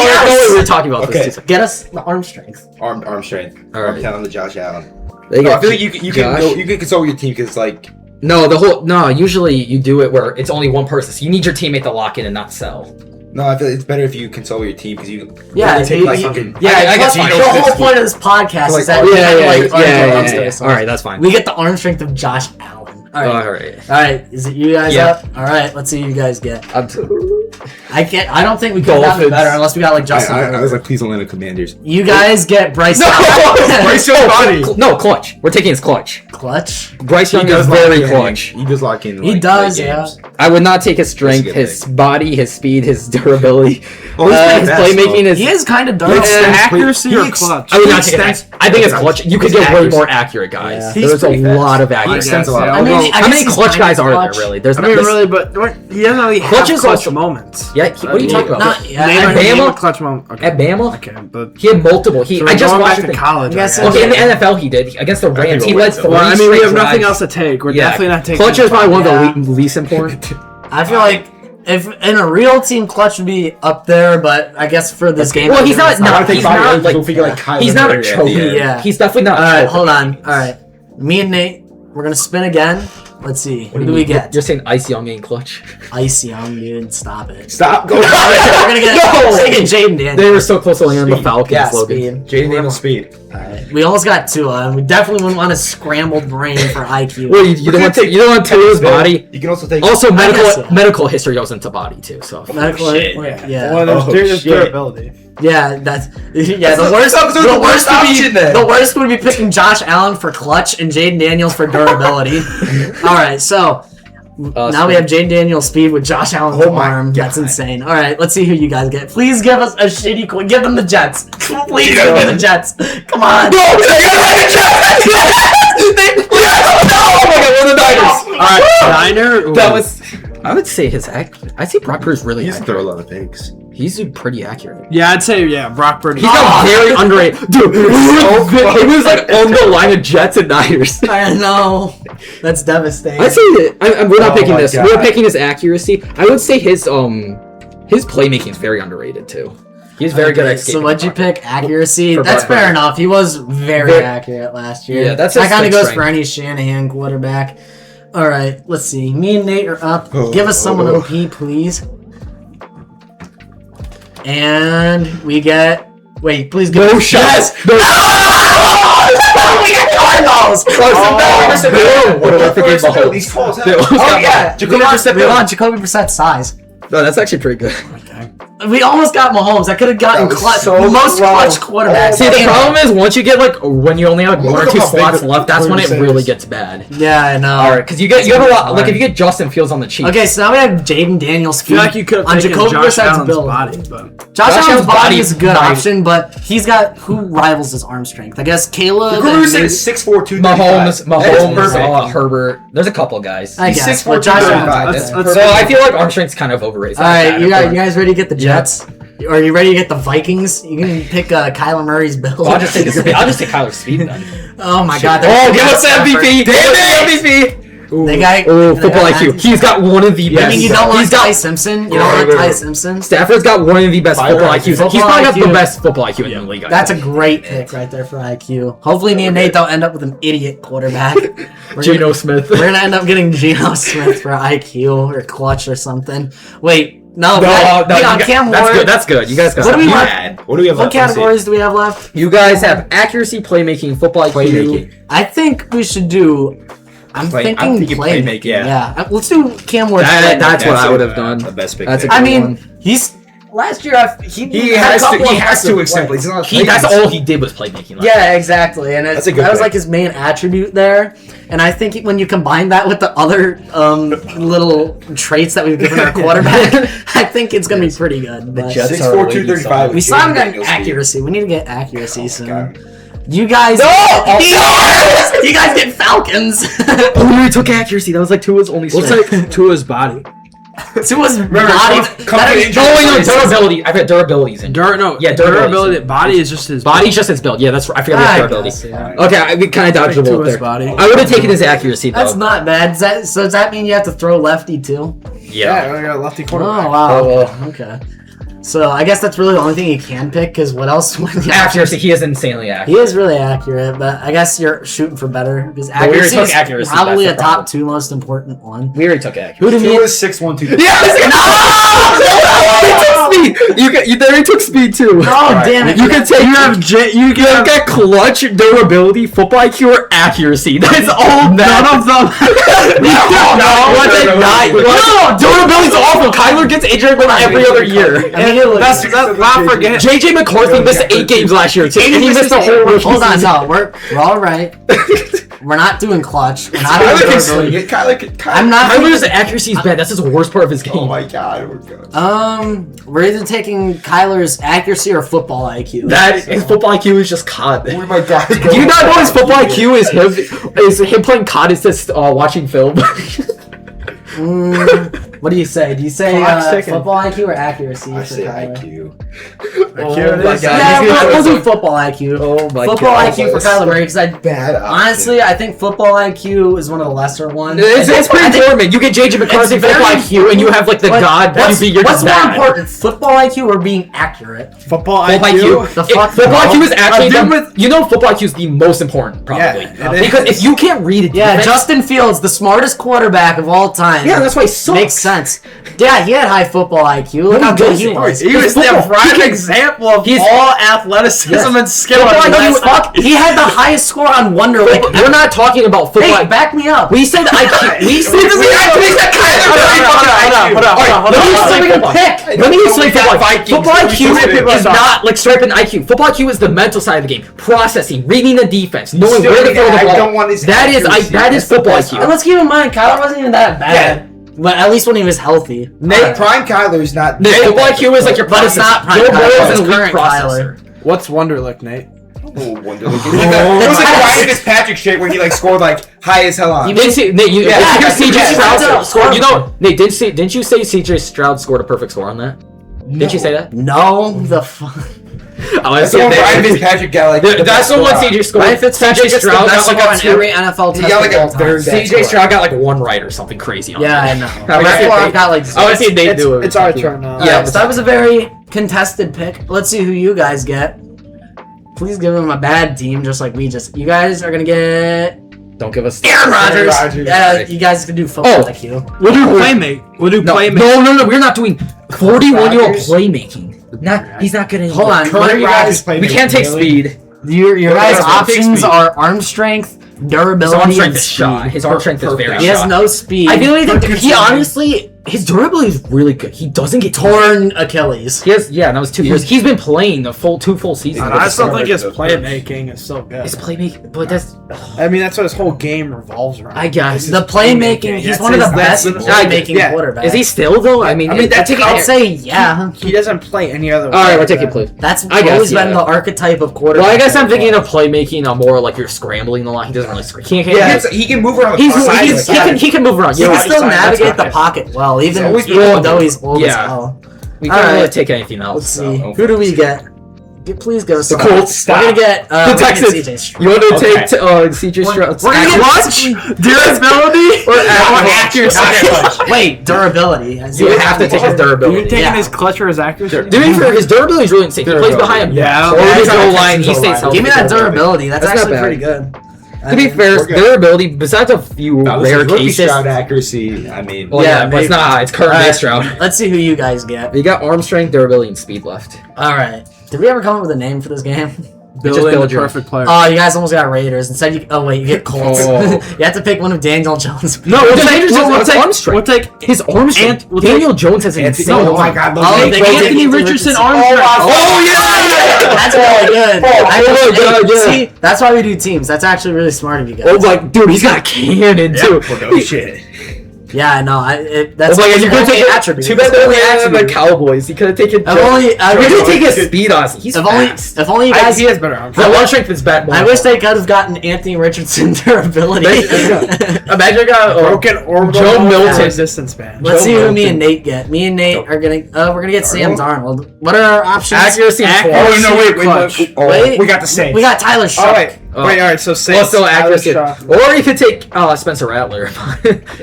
yes! we were talking about Okay. this. Get us the arm strength. Arm strength. All right. I'm telling the Josh Allen. They No, I got feel like you can Josh. go, you can consult with your team because like No, usually you do it where it's only one person, so you need your teammate to lock in and not sell. no, I feel it's better if you consult with your team because you Yeah, really take like you- fucking I guess the you whole know, point of this podcast Like, is that yeah, we have, yeah, like, arm yeah. strength. All right, that's fine. We get the arm strength of Josh Allen. All right. All right. All right, is it you guys Yeah. up? All right, let's see who you guys get. I'm I don't think we could have it Dolphins. better unless we got like Justin. I was like, please don't land the Commanders. You guys get Bryce. No! Young. Bryce Young body. No, clutch. We're taking his clutch. Clutch. Bryce Young He is does lock very in. clutch. He does lock in. He like, does, late yeah. games. I would not take his strength, That's a good his body, his speed, his durability, Oh, he's pretty his fast, playmaking. though. His He is kind of dark. He It's extends- accuracy he or ex- clutch? I would He not take it. extends- I think it's clutch. You could His get way accuracy. more accurate guys. Yeah. He's There's a pretty fast. lot of He accurate. extends a lot. Yeah, I mean, well, I How guess many he's clutch kind guys of are there clutch. really? There's I not. mean, There's, really, but he doesn't really Clutch have is clutch also- moments. yeah, what are you talking about? Not yet. Name I a- mean, name Bama? a clutch moment. Okay. At Bama, Okay, but he had multiple. so I just going watched back to it. college. I guess I guess. Okay, in the NFL he did against the Rams. He led so. three Well, I mean, we straight have nothing drives. else to take. We're Yeah, definitely not taking. clutch is probably one Yeah. of the least important. I feel like if in a real team, clutch would be up there, but I guess for this game, Well, he's not. I Not. think He's Bobby not Williams like. will figure like Kyler He's not a Murray at the choker. end. Yeah. He's definitely not. All a right, choker. hold on. All right, me and Nate, we're gonna spin again. Let's see. What Who do we get? You're saying Ice Young ain't clutch? Ice Young, dude. Stop it. Stop. Go. We're gonna get Jaden Daniels. They were so close to landing on the Falcons. Yeah, Logan. speed. Jaden Daniels speed. Alright. We almost got Tua, and we definitely wouldn't want a scrambled brain for IQ. Well, you don't want Tua's body. You can also take. Also, guess so. medical history goes into body too. So Medical, shit. yeah. Well, there's shit. durability. Yeah, that's the worst. the worst option then. The worst would be picking Josh Allen for clutch and Jaden Daniels for durability. All right, so now we have Jaden Daniels speed with Josh Allen's Oh my arm. God. That's insane. All right, let's see who you guys get. Please give us a shitty. Give them the Jets. Please give me the Jets. Come on. No, they got the Jets. Oh my God, we're the Niners. All right, Niner. that was. I would say his I see Brock Purdy's really. He used to throw a accurate. lot of picks. He's pretty accurate. Yeah, I'd say Brock Purdy. He's got very underrated. Dude, he was like on the line of Jets and Niners. I know. That's devastating. I'd say that we're not picking my this. God. We're picking his accuracy. I would say his playmaking is very underrated too. He's very good at So escaping what'd you the pocket. pick? Accuracy? For That's Brock fair Purdy. enough. He was very Very- accurate last year. Yeah, that's that his kind of big goes strength. for any Shanahan quarterback. All right, let's see. Me and Nate are up. Give us someone OP, please. And we get. Wait, please give No us. shot. Yes! No. We got Cardinals! What do I forget about These calls. Oh, yeah. Jacoby We Brissett. want Jacoby Brissett's size. No, that's actually pretty good. We almost got Mahomes. I could have gotten That was clutch, so most close. clutch quarterbacks. See, the problem is once you get when you only have one or Look two how big slots the left, that's when it percent really is. gets bad. Yeah, I know. All right, because you have a lot. Like if you get Justin Fields on the Chiefs. Okay, so now we have Jaden Daniels. I feel like you could have on taken Jacoby Josh Brissett's Allen's build. body, but Josh Allen's Allen's body body is a good might- option, but he's got who rivals his arm strength? I guess Caleb. Jacoby and Brissett maybe- is 6'4", 235. Mahomes, Herbert. There's a couple guys. I He's guess. 6'4", but Josh 235. Allen's That's okay. Let's- So I feel like arm strength's kind of overrated. All right, you guys ready to get the Jets? Are you ready to get the Vikings? You can pick Kyler Murray's build. I'll just take Kyler Speed then. Oh my God! Oh, give us the MVP! MVP! They got Football IQ. He's got one of the best. I mean, you don't want He's got Ty Simpson. You don't want Ty Simpson. Stafford's got one of the best football IQs. He's Football probably got IQ. the best football IQ in the league. I That's a think. great pick right there for IQ. Hopefully, me and Nate don't end up with an idiot quarterback. Geno Smith. We're gonna end up getting Geno Smith for IQ or clutch or something. Wait, no, Cam that's Ward. good. That's good. You guys got. What do we that. want? What do we have What left? Let's see. categories do we have left? You guys have accuracy, playmaking, football IQ. Playmaking. I think we should do. I'm thinking playmaking. Yeah. Let's do Cam Ward. That's what I would have done. The best pick. That's a there. I good mean, one. he's last year. He had a has to. couple He of has to impressive extend. plays. He's not. That's all he did was playmaking. Yeah, exactly, and That's a good that was pick. like his main attribute there. And I think when you combine that with the other little traits that we've given our quarterback, I think it's gonna be pretty good. But Jets 6'4", are 235. we still haven't gotten Daniels speed. accuracy. We need to get accuracy soon. God. You guys, you guys get Falcons. Oh, we took accuracy. That was like Tua's only we'll strength. take Tua's body. Tua's Remember, body. come that to is- injury. Oh, wait, no, durability. I bet durability's in. Durability. Body is just his Body's just his build. Yeah, that's right. I forgot I his durability. guess, yeah. Okay, we kind of dodged a bullet Tua's there. body. I would have taken his accuracy though. That's not bad. So does that mean you have to throw lefty too? Yeah, we got a lefty Oh quarterback. wow. Oh, well. Okay. So I guess that's really the only thing you can pick. Because what else? Accuracy. He is insanely He accurate. is really accurate, but I guess you're shooting for better because we already accuracy took is accuracy, probably a that's the top problem. 2 most important one. We already took accuracy. Who did He you? was 6'1", 235. He took speed. You there. He took speed too. Oh damn it! You can take. You can have- get clutch, durability, football IQ, or accuracy. That's all. None of them. No, durability's awful. Kyler gets injured every other year. That's not forget. JJ McCarthy missed 8 games last year too, and he missed the whole rookie Hold on, season. no, we're all right. We're not doing clutch. We're not Kyler doing can swing durability. it. Kyler. I'm not. Kyler's accuracy is bad. That's his worst part of his game. Oh my God. We're good. We're either taking Kyler's accuracy or football IQ. His football IQ is just COD. Oh my God. Do you not know his football IQ is him playing COD instead of watching film? What do you say? Do you say Clock's ticking. football IQ or accuracy I for say Kyler? IQ. IQ. my God. Yeah, we'll do football IQ. Oh my Football God. IQ for Kyler Murray because Bad option. honestly, I think football IQ is one of the lesser ones. It's pretty important. You get JJ McCarthy very- football IQ, and you have like the god QB. You're What's just more bad. important, football IQ or being accurate? Football Football IQ. The fuck, Football bro? IQ is actually dude football IQ is the most important probably Yeah, it is. because if you can't read it, Yeah, Justin Fields, the smartest quarterback of all time. Yeah, that's why he sucks. Makes sense. Yeah, he had high football IQ. Look how good he was. He was the Football. prime example of He's- all athleticism Yes. and skill. Football in the IQ last- Fuck, he had the highest score on Wonder. Like, We're not talking about football. hey, back me up. We said IQ. We said Hold on. Let me explain Pick. football. Let me explain football. Vikings. Football IQ is are. not like striping IQ. Football IQ is the mental side of the game, processing, reading the defense, knowing Still, where to throw the I ball. don't want his That is accuracy. that is football And IQ. let's keep in mind, Kyler wasn't even that bad. But at least when he was healthy. Nate, prime Kyler is not. Football IQ is like your But it's not processor. prime Joe Kyler, Burrow is it's an elite current processor. What's Wonderlic, Nate? Oh, Wonderlic. It was like Ryan Fitzpatrick shit when he like scored like high as hell on. You didn't see Nate. You Yeah, did you hear yeah, CJ yeah, Stroud score. You know, Nate didn't you say CJ Stroud scored a perfect score on that? Didn't you say that? No, the fuck. Oh, That's the one Ryan Fitzpatrick got like. That's the one CJ scored. Ryan Fitzpatrick CJ Stroud got like a on two. every NFL test. He got like of a all time. very bad CJ Stroud got like one right or something crazy on Yeah, that. I know. I That's see why Nate- I've got like. I want to see Nate do it. It's our turn now. Yeah, So that was a very contested pick. Let's see who you guys get. Please give him a bad team, just like we just. You guys are gonna get Don't give us Aaron Rodgers. Rodgers. Yeah, you guys can do football Oh. IQ. We'll do playmate. We'll do No, playmate. no, we're not doing 41-year-old Rodgers? playmaking. He's not getting. Hold on, what are you guys? We can't take speed. Your guys' Rodgers takes options speed. are arm strength, His durability, arm and strength is speed. shot. His arm strength is very He has shot. no speed. I feel like he honestly, his durability is really good. He doesn't get torn Achilles. He has, yeah, that was 2 years. He's been playing the two full seasons. I still think his playmaking is so good. His playmaking, but that's, I mean, that's what his whole game revolves around. I guess. The playmaking, he's That's one of the his- best that's- playmaking yeah. quarterbacks. Is he still though? I mean, that's I'd say yeah. He doesn't play any other way. All right, we're taking play. That's I guess, always been yeah. the archetype of quarterback. Well, I guess I'm thinking of playmaking more like you're scrambling a lot. He doesn't really scramble. He can move around. He can move around. He Yeah, can side still to side, navigate that's the pocket well, even always been though he's old as Yeah. hell. we All can't really right. take anything else. Let's see. so. Who do we get? Please give us The some. Colts, We're gonna get The we're gonna get Texans. CJ Stroud. You want to Okay. take CJ Stroud? We're gonna get Clutch, durability, Or accuracy. Wait, durability. You would have to take his You're durability. taking Yeah. his clutch or his accuracy? Dude, for his durability is really insane. He plays behind him. Yeah. Or his Yeah, goal line. He Texans stays O-line. healthy. Give me that durability. That's That's not actually bad. pretty good. To be fair, we're good. durability, besides a few rare cases. Stroud accuracy. I mean, Well, Yeah, yeah, but it's maybe. not. It's current All day right. Stroud. Let's see who you guys get. You got arm strength, durability, and speed left. All right. Did we ever come up with a name for this game? Just Building build the your- perfect player. Oh, you guys almost got Raiders. Instead, you you get Colts. Oh. You have to pick one of Daniel Jones. No, we'll take, Dangerous we'll, is take, arm strength. we'll take His arm strength. we'll Daniel Jones has an Anthony- insane oh my arm. God, Oh, they Anthony Richardson arm Oh, strength. wow. yeah! That's really good. yeah. See, that's why we do teams. That's actually really smart of you guys. Oh my, dude, he's got a cannon too. Oh shit. Yeah, no, that's Oh my god, you could only take attribute. Too bad That's they only only had the attribute. Cowboys. He could have taken. I've only, He could have taken If speed on. He's fast. if only you guys. He has better arm The strength. arm strength is bad. I wish they could have gotten Anthony Richardson durability. Imagine I got Broken orbital Joe bone Milton. resistance band. Let's Joe see who me Milton. and Nate get. Me and Nate are gonna. We're gonna get Sam Darnold. What are our options? accuracy. and Accuracy. force. Oh no! Wait, Clutch. Wait. we got the Saints. We got Tyler Shuck. Oh, wait. Oh. Wait, alright, so Saints. Also accuracy. Tyler Shuck. Or you could take Spencer Rattler.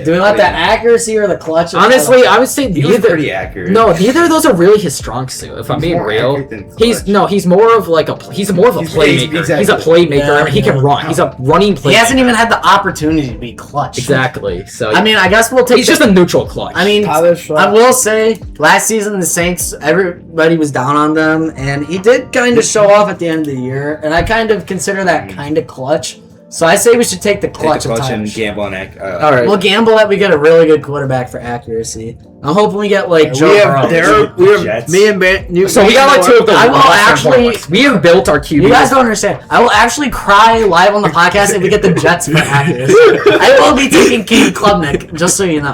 Do we want the accuracy or the clutch? Honestly, I would say He was neither. pretty accurate. No, neither of those are really his strong suit. If I'm being more real, accurate than he's clutch. more of like a playmaker. exactly. He's a playmaker. Yeah, I mean, he can yeah. run. He's a running playmaker. He hasn't even had the opportunity to be clutch. exactly. So I mean, I guess we'll take. he's just a neutral clutch. I mean, Tyler Shuck. I will say, last season the Saints, everybody was down on them, and he did kind of show off at the end of the year, and I kind of consider that kind of clutch. So I say we should take the clutch, of Tyler and Shuck. gamble on all right. We'll gamble that we get a really good quarterback for accuracy. I'm hoping we get like Joe We have Burrow. we have Jets. me and Ben. So we got like two of the I will Western actually- quarterbacks. We have built our QB. You guys don't understand. I will actually cry live on the podcast if we get the Jets for accuracy. I will be taking King Klubnik, just so you know.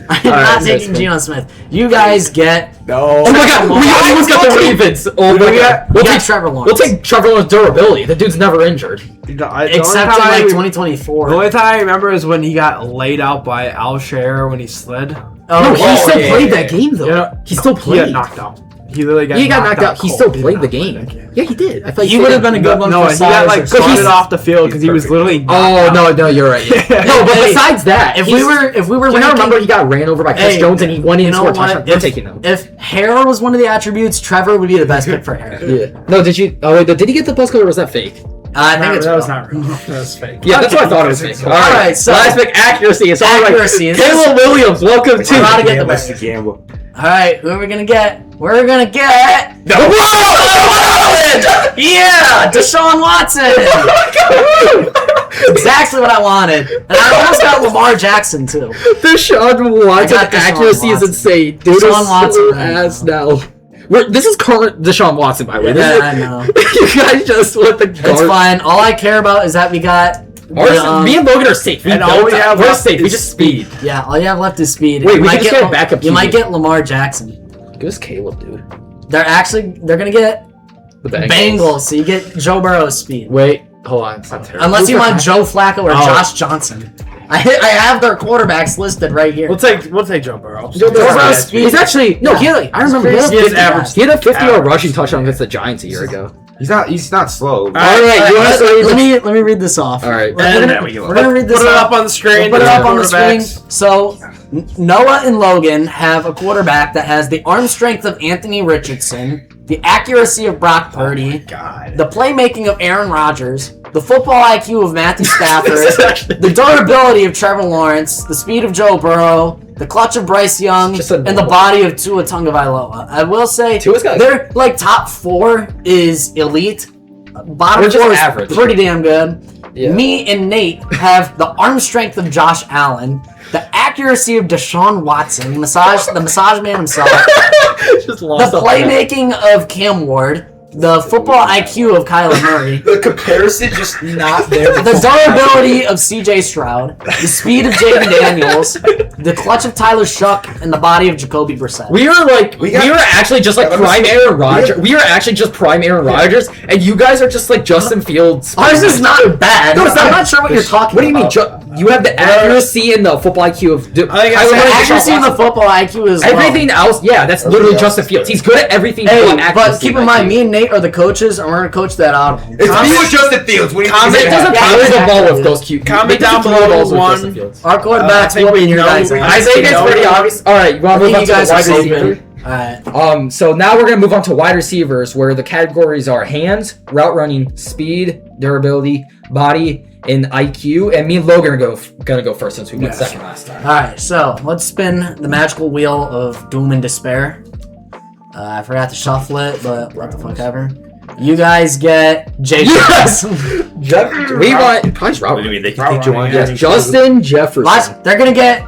I'm not taking that's Geno Smith. You guys get. No. Oh my god, we almost got the Ravens. Oh my god. We'll take Trevor Lawrence. We'll take Trevor Lawrence's durability. The dude's never injured. Except in like 2024. The only time I remember is when he got laid out by Al Scherer when he slid. Oh, No, he still yeah, played yeah, that game though. Yeah. He still He played. got knocked out. He literally got He got knocked out. He cold. still He played the did not game. play that Yeah, he did. I thought He would have been a good one No, for he got size. like or carted something. off the field because he was literally. Oh no, you're right. Yeah. No, but Hey, besides that, If we were you know, remember he got ran over by Chris Hey, Jones and he went in you and know scored a what? touchdown. We're taking them. If hair was one of the attributes, Trevor would be the best pick for hair. Yeah. No, did you? Oh, wait, did he get the buzz cut or was that fake? I think it's that was real. not real. That was fake. Yeah, that's what I thought it was fake. All right, so- last pick accuracy. It's all Accuracy. like Caleb Williams. Welcome We're about to to. get the Let's best. gamble. All right, who are we gonna get? We're gonna get. Yeah, Deshaun Watson. Exactly what I wanted, and I almost got Lamar Jackson too. Deshaun Watson I got Deshaun accuracy is Watson. insane. Dude Deshaun is Watson so right ass now. This is current Deshaun Watson, by the way. This Yeah, is- I know. You guys just want the It's guard. fine. All I care about is that we got. Me and Logan are safe. And all we have we're left safe. We is just speed. Yeah, all you have left is speed. Wait, You we might just get got a backup You might QB. get Lamar Jackson. Give us Caleb, dude. They're gonna get The Bengals. So you get Joe Burrow's speed. Wait, hold on. It's not terrible. Unless you want Joe Flacco or Oh. Josh Johnson. I have their quarterbacks listed right here. We'll take Joe Burrow. Joe Burrow's Burrow. speed. He's actually no. He had like, I remember he had a He is 50 average. He had a 50-yard Average. rushing touchdown against the Giants a year ago. He's not slow. All right, you want to let me read this off. All right. We're There gonna read this Put it off. up on the screen. Put it up on the Quarterbacks. screen. So, Noah and Logan have a quarterback that has the arm strength of Anthony Richardson, the accuracy of Brock Purdy, God. the playmaking of Aaron Rodgers, the football IQ of Matthew Stafford, This is actually- the durability of Trevor Lawrence, the speed of Joe Burrow, the clutch of Bryce Young, Just a and the normal- body of Tua Tagovailoa. I will say, Tua's got- their like top 4 is elite. Bottom We're just 4 is average. pretty damn good. Yeah. Me and Nate have the arm strength of Josh Allen, the accuracy of Deshaun Watson, the massage man himself, Just the lost playmaking of Cam Ward, the football IQ of Kyler Murray, The comparison just not there. the durability of CJ Stroud, the speed of Jaden Daniels, the clutch of Tyler Shuck, and the body of Jacoby Brissett. We were actually just like prime Aaron Rodgers. We were actually just prime Aaron Rodgers, and you guys are just like Justin Fields. Ours is not bad. No, it's I'm not. not sure what you're talking What do you mean? about. You have the accuracy and the football IQ of. I think Kyler it's The Murray, accuracy Deshaun of the Watson. football IQ is low. Everything else, yeah, that's literally Justin Fields. He's good at everything. Hey, but but accuracy, keep in mind, me and Nate are the coaches, and we're gonna coach that out. It's me with Justin Fields. What do you Comment think? It doesn't Yeah, throw the exactly. ball with those cute. Comment They doesn't down throw the below balls with one. Justin Fields. Our I quarterbacks think will we be your know- guys. I think it's pretty obvious. All right, you want to move on you to guys the are wide so receiver? good. Alright. So now we're gonna move on to wide receivers, where the categories are hands, route running, speed, durability, body, and IQ. And me and Logan are gonna go first since we went second last time. Alright, so let's spin the magical wheel of doom and despair. I forgot to shuffle it, but what the fuck ever. You guys get J. Yes! Jefferson. We want probably route What do you running. mean? They Route can take running, Juwan. yeah. Justin Jefferson. They're gonna get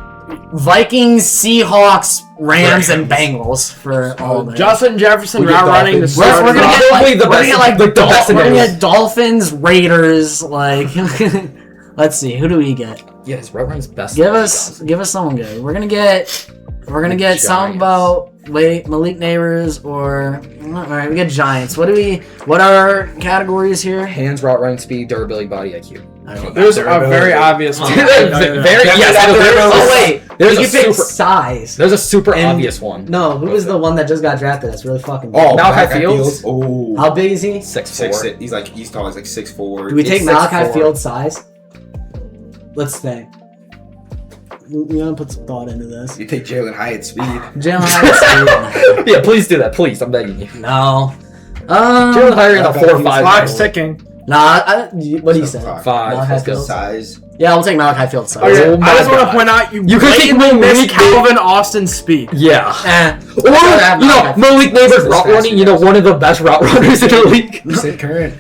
Vikings, Seahawks, Rams, and Bengals for all of it. Justin Jefferson We get route running. Dolphins. The We're gonna get Probably like, the we're gonna best- get like the best we're gonna scenarios. get Dolphins, Raiders, like let's see, who do we get? Yes, route running's best. Give us someone good. We're gonna get something Giants. about Malik Neighbors or alright, we get Giants. What are our categories here? Hands, route running, speed, durability, body, IQ. I don't know. There's a very obvious one. Very yes. Oh wait, There's we a can pick super- size. There's a super And- obvious one. No, who was the one that just got drafted? That's really fucking good. Oh, Malachi Fields? Oh, How big is he? 6'4". He's tall. He's like 6'4". Do we take He's Malachi 6'4". Fields' size? Let's think. We gotta put some thought into this. You take Jalen Hyatt's speed. Jalen Hyatt. Yeah, please do that, please. I'm begging you. No. Jalen Hyatt in a Okay, 4 or he's 5. Clock's ticking. Nah. What do you say? Fuck. 5. Malachi Let's go. Fields? Size. Yeah, we'll take Malachi Fields' size. Okay, Oh my I just want God. to point out you You could take blatantly missed Malik Calvin Austin's speed. Yeah. Eh. Or, you know, Malik Neighbors route running, you know, one of the best route runners in the league. You said current.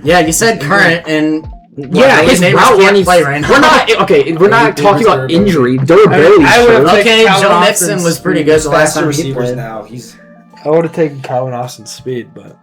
Yeah, you said current and Yeah, Malik his Neighbors route can't running. play right now. We're not okay. We're not Malik talking Neighbors about durability. injury. Durability. I would have sure. taken Okay, Calvin Joe Austin's Mixon was pretty speed. good the last Faster time he receivers played. now. He's I would have taken Calvin Austin's speed, but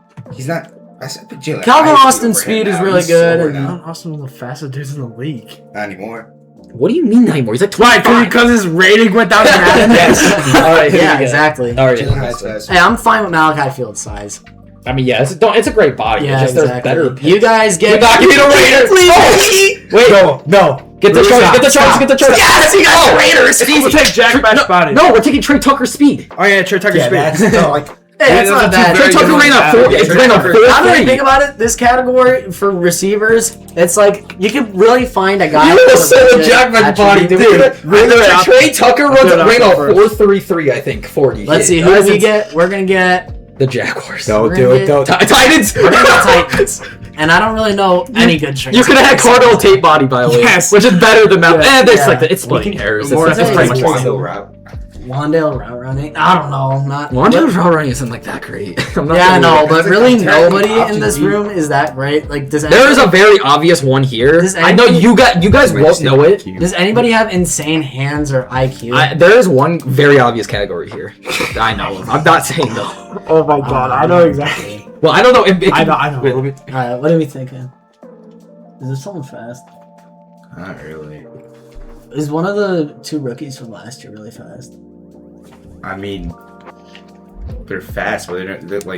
not. I said pick Jalen. Calvin Hyatt Austin's over speed him is now. really He's good, slower and- now. Calvin Austin was the fastest dude in the league. Not anymore. What do you mean not anymore? He's like Why? 25. Because his rating went down to Yes. All right. here Yeah, we go. exactly. All right. Jalen Hyatt's faster. Hey, I'm fine with Malachi Fields' size. I mean, yeah, it's a great body. Yeah, it's just exactly. there's better. You guys get. We're not giving the Raiders. Please. Wait, No. get the charge. Get the charge. Get the charge. Yes, you got the Raiders. We'll take Jack Batch body. No, we're taking Trey Tucker's speed. Oh yeah, Trey Tucker's Yeah, speed. that's no, like Hey, it's not bad. Trey Tucker ran a 4. It's ran a Now that I 4-3. think about it, this category for receivers, it's like you could really find a guy. You with almost said a legit Jackman body, dude. attribute. Trey Tucker ran a 4.33, I think, 40. Let's see who do we get. We're gonna get The Jaguars. Don't We're do gonna it. Don't. Titans. we're gonna get Titans, and I don't really know any good traits. You could have had Cardinal Tate body, by the way. Yes. Which is better than Mount. There's Yeah. like it's splitting hairs. More It's than pretty much it's the same. Wandale route. Wandale route running. I don't know. Not Wanda's route running isn't like that great. I'm not Yeah, I gonna know, lie. but That's a really fantastic nobody in option, this dude. room is that great. Like, does There is a anybody, very obvious one here. Does I know anybody- you guys won't know it. does anybody have insane hands or IQ? There is one very obvious category here. I know of. I'm not saying though. Oh my god, I know exactly. Well, I don't know. I know. Wait, let me. All right, what are we thinking? Is there someone fast? Not really. Is one of the 2 rookies from last year really fast? I mean, they're fast, but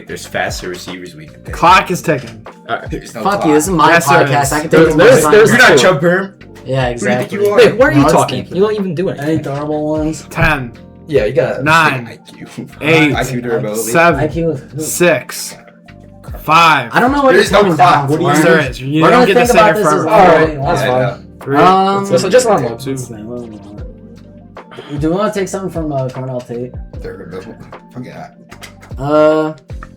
there's faster receivers we can pick. Clock is ticking. There's no Fuck clock. you, this is my Yes, there podcast. is. I can take There's- this there's- my there's- time. You're not Chubb Perm. Yeah, Who do you think exactly. you are? Wait, what are No, you it's talking? thinking. You don't even do Any anything. durable ones? 10, Yeah, you got 9, IQ. 8, IQ durability. 7, IQ of who? 6, 5. I don't know what There's you're no coming clock. down What do for. you- There is. You We're don't gonna get to think say about it this forever. as All right, well. that's Yeah, fine. 3. So just on what's his name? What do we want? Do we want to take something from Carnell Tate? Durability. Fuck yeah.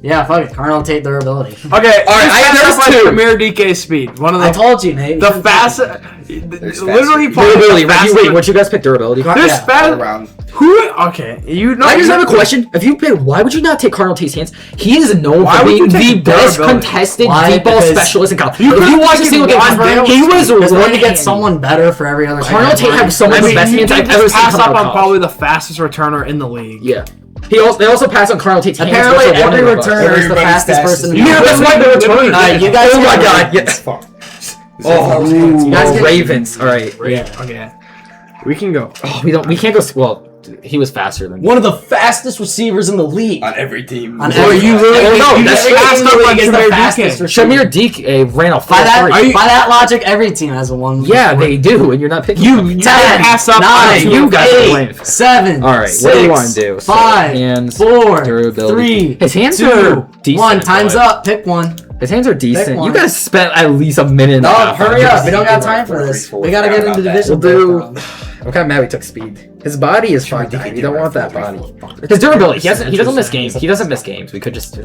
Yeah, fuck it. Carnell Tate durability. Okay, all right, I there's two. Premier DK speed. One of I the told you, Nate. the fastest. Literally, probably Durability. the Right, fastest. wait, what you guys pick durability? There's Yeah, All fast. around. Who? Okay, you know. I just have a question. If you pick, why would you not take Cardinal Tate's hands? He is known Why for would being you the take best durability? contested Why? deep ball Because specialist in college. you If you could've watch a taken single game, Wandale he was Because we're gonna get one-handed. someone better for every other. Cardinal Tate category. had some I of the mean, best you hands did I've just ever seen pass come up out of on college. probably the fastest returner in the league. Yeah. They also pass on Cardinal Tate's hands. Apparently, which are every 100 bucks. returner is the Everybody's fastest fastest. person. in the Yeah, league. that's why they're returning. You guys Oh my get- god. Yeah. Fuck. Oh, You guys get- Ravens. All right. Yeah. Okay, we can go. Oh, we can't go. Well, he was faster than. One of the fastest receivers in the league. On every team. On Oh, every- you really? no, you that's just passed in the up on league is the Premier fastest DK. receiver. Shamir Deke ran a By that, 4.3. by that logic, every team has a one. Yeah, they do, and you're not picking. You them. 10, pass up 9, on you guys are 8, lame. 7. All right, what do you want to do? So, 5, hands, 4, durability. 3, His hands 2, are decent, 1. Time's but- up. Pick one. His hands are decent. one. You guys spent at least a minute. No, and a half on hurry this. up. We don't got time for this. We gotta get into division. We'll do- breakdown. I'm kind of mad we took speed. His body is fine. Sure, You don't want that body. His durability. He doesn't miss games. He doesn't miss games. We could just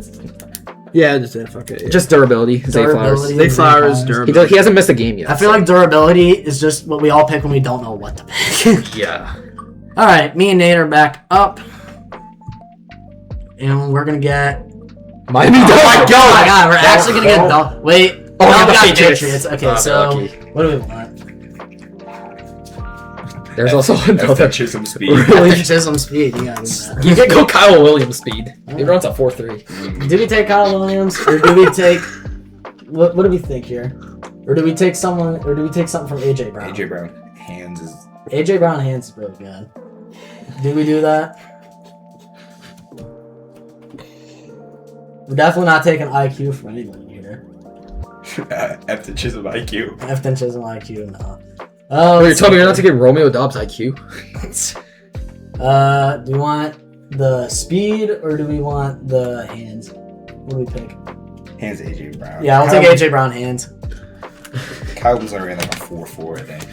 Yeah, just did. Fuck it. just durability. Zay Flowers. Durability. Zay Flowers, He durability. He hasn't missed a game yet. I feel like durability is just what we all pick when we don't know what to pick. Yeah. All right, me and Nate are back up, and we're gonna get. Miami Oh Dolphins. my god, we're actually gonna get. Wait. Oh, no, yeah, we the got Patriots. Patriots. Okay, Oh, they're so lucky. what do we want? There's also another. That's Chisholm speed. Really? Chisholm speed. You gotta do that. You can go Kyle Williams speed. He runs a 4.3. Do we take Kyle Williams, or do we take? What do we think here? Or do we take someone? Or do we take something from AJ Brown? AJ Brown. Hands is. AJ Brown hands is really good. Do we do that? We're definitely not taking IQ from anybody here. After Chisholm IQ. Afton Chisholm IQ, no. Oh, you're telling me you're not taking Romeo Dobbs IQ? Do we want the speed or do we want the hands? What do we pick? Hands AJ Brown. Yeah, I'll take AJ Brown hands. Kyle was already like a 4.4, I think.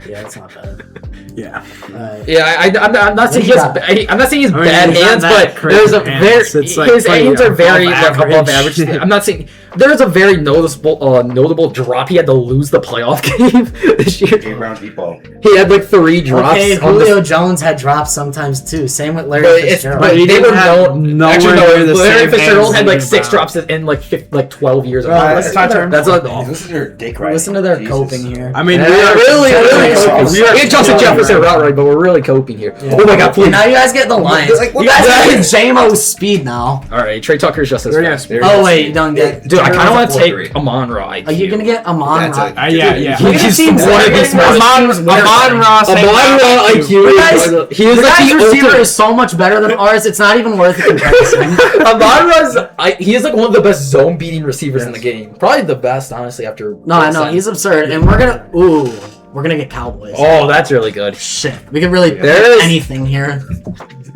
Yeah, that's not bad. Yeah. Alright. Yeah, I'm not saying he has. I'm not saying he's I mean, bad he's not hands, that but crazy there's a hands. very It's like his pretty hands are very above like, above average. average. I'm not saying there's a very notable drop. He had to lose the playoff game this year. AJ Brown deep ball. He had like 3 drops. Okay, on Julio the, Jones had drops sometimes too. Same with Larry but Fitzgerald. but he they didn't were have no. nowhere Actually, near no. the Larry same Fitzgerald hands had as like AJ 6 Brown. drops in like 12 years. Bro, let's not turn- That's Hey, like. listen to their dick right. Listen to their Jesus. coping here. I mean, Yeah, we are really coping. We are Justin Jefferson route right, but we're really coping here. Yeah. Oh my god, please. And now you guys get the Lions. Like, what you guys the get heck? JMO's speed now. Alright, Trey Tucker's just as We're fast. gonna- Oh wait, you don't get. Dude, I kind of want to take 4.3. Amon Ra IQ. Are you gonna get Amon That's Ra? a- Yeah, yeah. Look at He's the teams one of that the are smartest. Amon Ross. Amon Ra IQ. You guys- He is Your like guys' the receiver ultimate. is so much better than ours. It's not even worth a comparison. Amon Ra's. He is like one of the best zone beating receivers in the game. Probably the best, honestly. After No, I know he's absurd, and we're gonna get Cowboys. Oh, that's really good. Shit, we could really pick There's- anything here.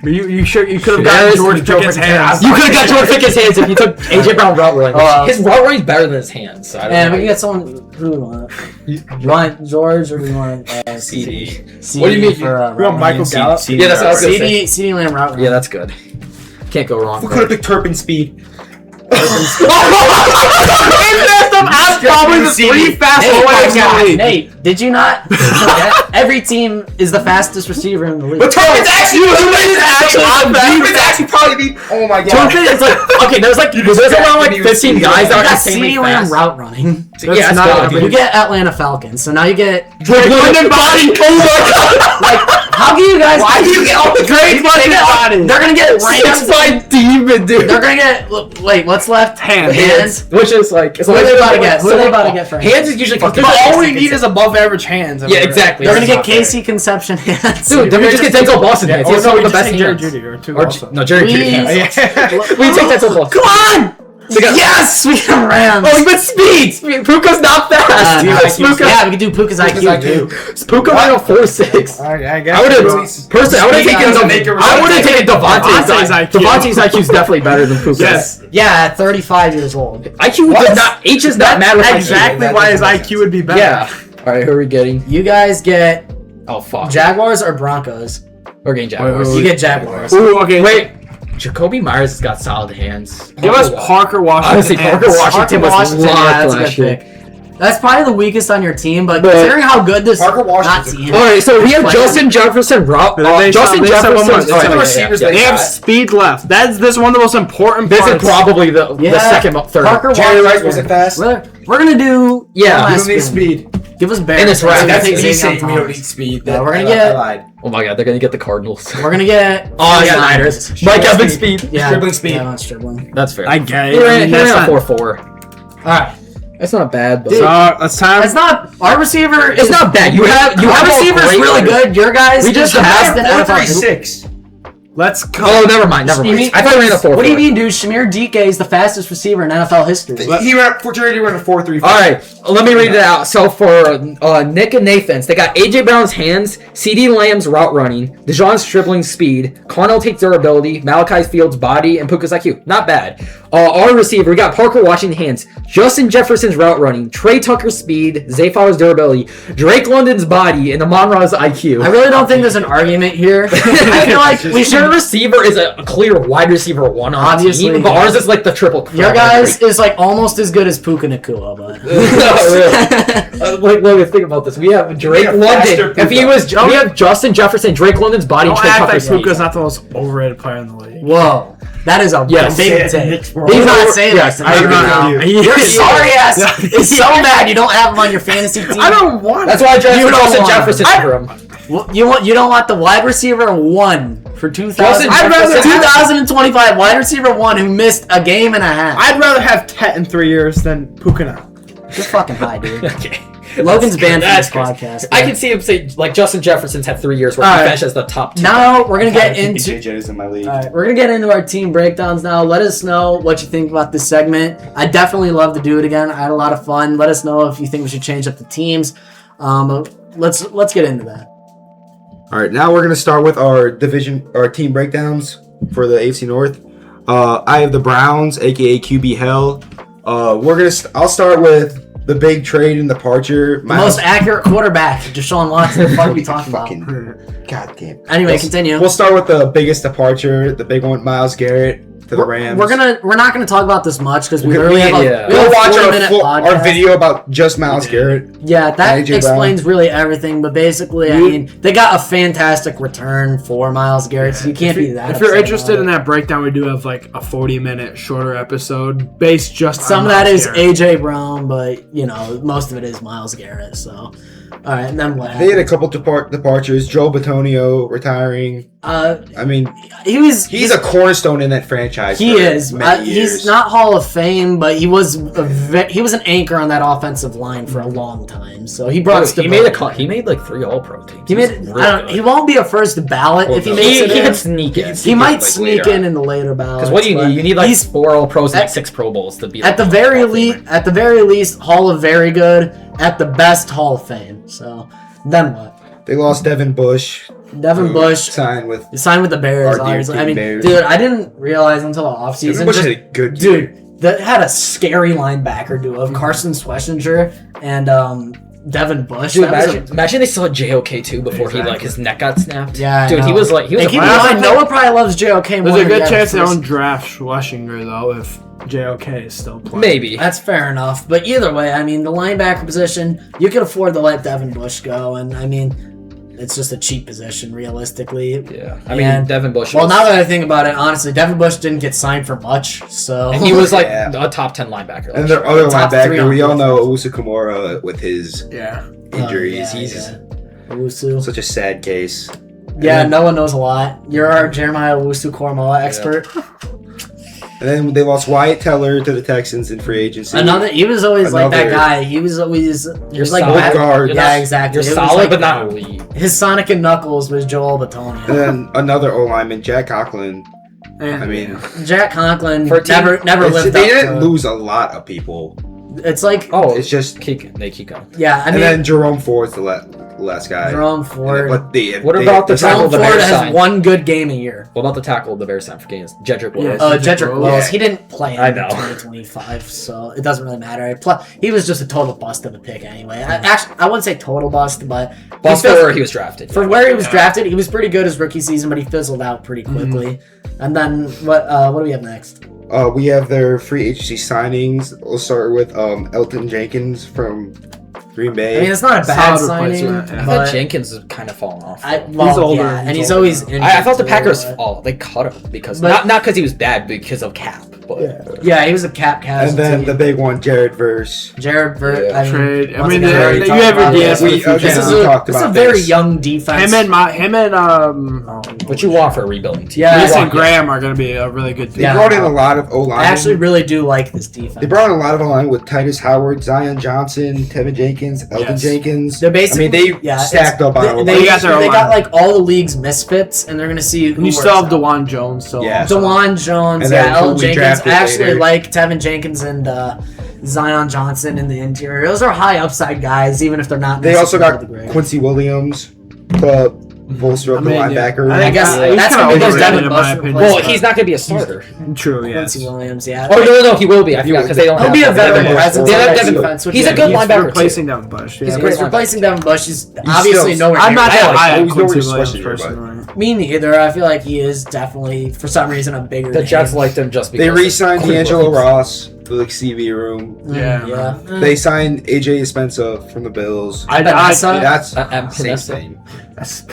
You could have gotten George Pickett's hands. You could have got George Pickett's hands if you took AJ Brown route running. His route running is better than his hands. So And we can get someone. Who do we want? You want George or do we want CD. CD What do you mean? For, We want Michael Gallup. Yeah, that's what I was gonna say. CD Lamb route. Yeah, that's good. Can't go wrong. Who could have picked Turpin Speed? That's probably the three fastest players in the league. Nate, did you not forget? Every team is the fastest receiver in the league. But Turpin's actually probably be. Oh my god. Turpin is like okay. There's around like 15 guys that You are got insanely CD Lamb fast. route running. Yeah, that's not good. You get Atlanta Falcons, so now you get. Drake London body. Oh my god. Like, how can you guys? Why do you get all the Drake London body? They're gonna get That's Rams. my demon, dude. They're gonna get. Wait, what's left? Hands. Which is like. Who are they about to get? Who are they about to get for Hands is usually. But all we need is above average hands. Yeah, exactly. They're gonna That's get not Casey Conception hands. Dude, then we just get Denzel Boston hands. He's no, one we of the just best take Jerry hands. Judy or two. Or also. no, Jerry Judy hands. Yeah. We take Denzel Boston. Come on! Yes, we got Rams. Oh, but speed! Puka's not fast! Yeah, we can do Puka's IQ, dude. Puka ran a 4.6. I I guess. would have personally. I would have taken Devontae's IQ. Devontae's IQ is definitely better than Puka's. Yes. Yeah, at 35 years old. IQ does not. H does not matter. with IQ. Exactly why his IQ would be better. Yeah. All right, who are we getting? You guys get Oh fuck. Jaguars or Broncos? We're getting Jaguars. Wait, You get Jaguars. Ooh, okay. Wait. Jacoby Myers has got solid hands. Give us Parker Washington. Honestly, Parker Washington was Washington, yeah, locked that's a last good year. pick. That's probably the weakest on your team, but But- considering how good this Parker not Washington. team. All right, so we have Like- Justin Jefferson. Justin Jefferson. receivers They have speed left. This is one of the most important This parts. is probably the Yeah, second, third. Parker Jerry Rice Washington. wasn't fast. We're gonna do Yeah, one You last don't need spin. speed. Give us Bears. And it's right. We're gonna That's take easy Xavier saying we don't Thomas. need speed. Yeah, we're gonna I get- lied. Oh my god, they're gonna get the Cardinals. We're gonna get. Oh, I got Niners. Mike Evans speed. Yeah, Dribbling speed. Yeah, not dribbling. That's fair. I get it. He ran That's a not- 4.4. All right, That's not bad, but So it's time. it's not our receiver. it's not bad. You have Our receiver is great really players. good. Your guys We just is the have best in NFL. 4.36. Let's go. Oh, never mind. You mean- I thought he ran a 4.4. What do you mean, dude? Shamir DK is the fastest receiver in NFL history. He ran a 4.35. All right, let me read it out. So for Nick and Nathan's, they got AJ Brown's hands, CD Lamb's route running, DeJohn's dribbling speed, Carnell Tate's durability, Malachi Fields' body, and Puka's IQ. Not bad. Our receiver, we got Parker Washington hands, Justin Jefferson's route running, Trey Tucker's speed, Zay Flowers' durability, Drake London's body, and Amon Ra's IQ. I really don't think there's an argument here. I feel like we Your should. receiver is a clear wide receiver one on Obviously, team, but yeah. ours is like the triple. Your guys is like almost as good as Puka Nakua, but Like Logan, think about this. We have Drake have London. faster If he was, we have Justin Jefferson, Drake London's body, and Don't Trey act Tucker's like speed. Puka's not the most overrated player in the league. whoa, that is a Yes. big take. He's not saying Yes, that. I agree now. with you. Your sorry ass is so mad you don't have him on your fantasy team. I don't want. That's why I drafted You don't Justin want Jefferson him. over him. Well, you don't want the wide receiver one for 2000. Justin Jefferson- 2025 wide receiver one who missed a game and a half. I'd rather have Tet in 3 years than Puka now. Just fucking high, dude. Okay. Logan's banned from That's this crazy. podcast. I can see him say like Justin Jefferson's had 3 years where he All right. finished as the top two. Now we're gonna get JJ into. is in my league. All right, we're gonna get into our team breakdowns now. Let us know what you think about this segment. I definitely love to do it again. I had a lot of fun. Let us know if you think we should change up the teams. Let's get into that. All right, now we're gonna start with our team breakdowns for the AFC North. I have the Browns, aka QB Hell. I'll start with the big trade and departure. The most accurate quarterback, Deshaun Watson. The fuck are we talking about? Goddamn. Anyway, continue. We'll start with the biggest departure, the big one, Miles Garrett to the Rams. We're not gonna talk about this much because we We'll literally have a, yeah. we have We'll a watch 40-minute our podcast. video about just Miles Garrett. Yeah, that AJ Brown. explains really everything. But basically, I mean, they got a fantastic return for Miles Garrett, so you can't be that. If you're upset interested about in it. that breakdown, we do have like a 40-minute shorter episode based just Some on of that Myles is Garrett. AJ Brown, but you know, most of it is Miles Garrett. So, all right, and then what They had happened? a couple departures. Joe Batonio retiring. I mean, he's a cornerstone in that franchise. He for is. many He's years. not Hall of Fame, but he was an anchor on that offensive line for a long time. So he brought He made like 3 All-Pro teams. He made. He won't be a first ballot if he makes He it. can in. sneak in. He might sneak in the later ballots. Because what do you but need? You need like he's 4 All-Pros and like at- 6 Pro Bowls to be at the very least Hall of Very Good, at the best Hall of Fame. So then what? They lost Devin Bush. Devin who Bush signed with. signed with the Bears. Our dear Obviously, I King mean, Bears. dude, I didn't realize until the Devin offseason. Bush had a good year. Dude, that had a scary linebacker duo of Carson Schlesinger and Devin Bush. Dude, That was imagine they still had JOK too before he like his neck got snapped. Yeah, I dude, he know. was a And keep in fire- mind, Noah probably loves JOK more There's a than good the chance they others. don't draft Schlesinger though if JOK is still playing. maybe. That's fair enough. But either way, I mean, the linebacker position, you can afford to let Devin Bush go. And, I mean, it's just a cheap position, realistically. Yeah, I mean And- Devin Bush. Well, was, now that I think about it, honestly, Devin Bush didn't get signed for much. So and he was like Yeah. a top 10 linebacker. And last their year. other Top three linebacker, on we all know defense. Owusu Kamara with his Yeah. injuries. Oh, yeah, He's yeah. Owusu. such a sad case. Yeah, then- Noah knows a lot. You're our Jeremiah Owusu-Koramoah expert. And then they lost Wyatt Teller to the Texans in free agency. He was always like that Another- guy. He was always You're like solid. bad- guard. You're Yeah, not- exactly. You're It was solid, like- but not elite. His Sonic and Knuckles was Joel Batonia. And then another O lineman, Jack Conklin. I mean, Jack Conklin For a team- never it's- lived they up didn't to. lose a lot of people. It's like Oh, It's just, they keep going. yeah. I and mean, then Jerome Ford's the last guy. Jerome Ford. But What about the tackle Jerome the Ford Bears has signed? one good game a year. What about the tackle the Bears signed for games? Jedrick Yeah. Willis. Jedrick Willis. Willis. Yeah. He didn't play in I know. 2025, so it doesn't really matter. He was just a total bust of a pick anyway. I wouldn't say total bust, but Bust he for fizzled- where he was drafted. for where he was drafted, he was pretty good his rookie season, but he fizzled out pretty quickly. And then what do we have next? We have their free agency signings. We'll start with Elton Jenkins from Green Bay. I mean, it's not a bad Solid signing, replacement, yeah. I thought but Jenkins has kind of fallen off. well, older, yeah, and he's he's older always now. injured. I thought the too, Packers but- they cut him because But- not because he was bad, but because of cap. But Yeah, he was a cap and casualty. then the big one, Jared Verse. Jared Vert. Yeah. I mean, Trade. I once mean, again, we already you talked have your about DS it. for the We- future. okay, This is we a, talked this is a about very this. young defense. Him and what you want for a rebuilding team? Yeah, You Mason want- Graham are going to be a really good They team. brought in a lot of O I actually linemen. really do like this defense. They brought in a lot of O line with Titus Howard, Zion Johnson, Tevin Jenkins, Elton Yes. Jenkins. They're basically, I mean, they stacked up on O They, line. got their they O-line. got like all the league's misfits, and they're gonna see who And you works still have out. DeJuan Jones. So Yeah. also. DeJuan Jones, And then yeah, who Elton we Jenkins. drafted I actually later. like Tevin Jenkins and Zion Johnson in the interior. Those are high upside guys, even if they're not. They also got necessarily great. Quincy Williams, the bolster up the I mean, yeah. linebacker. I guess he's that's kinda gonna be overrated Devin in Bush my opinion. replacement. Well, he's not going to be a starter. True, yes. Quincy Williams, yeah. Oh no, he will be. I forgot because they don't. He'll have be a Devin veteran Bush. presence They on have that Devin Bush. defense, which He's a is- good He's linebacker replacing too. Devin Bush. He's Yeah. a great He's replacing Devin Bush. He's still- obviously nowhere I'm near not that. that high on he's nowhere Quincy near Williams Schlesinger, but- personally. Me neither. I feel like he is definitely, for some reason, a bigger. The Jets name. liked him just because They re-signed Quinn D'Angelo Williams. Ross for the CV room. Yeah. Yeah. They signed AJ Spencer from the Bills. Epinesa. That's Epinesa. insane. That's-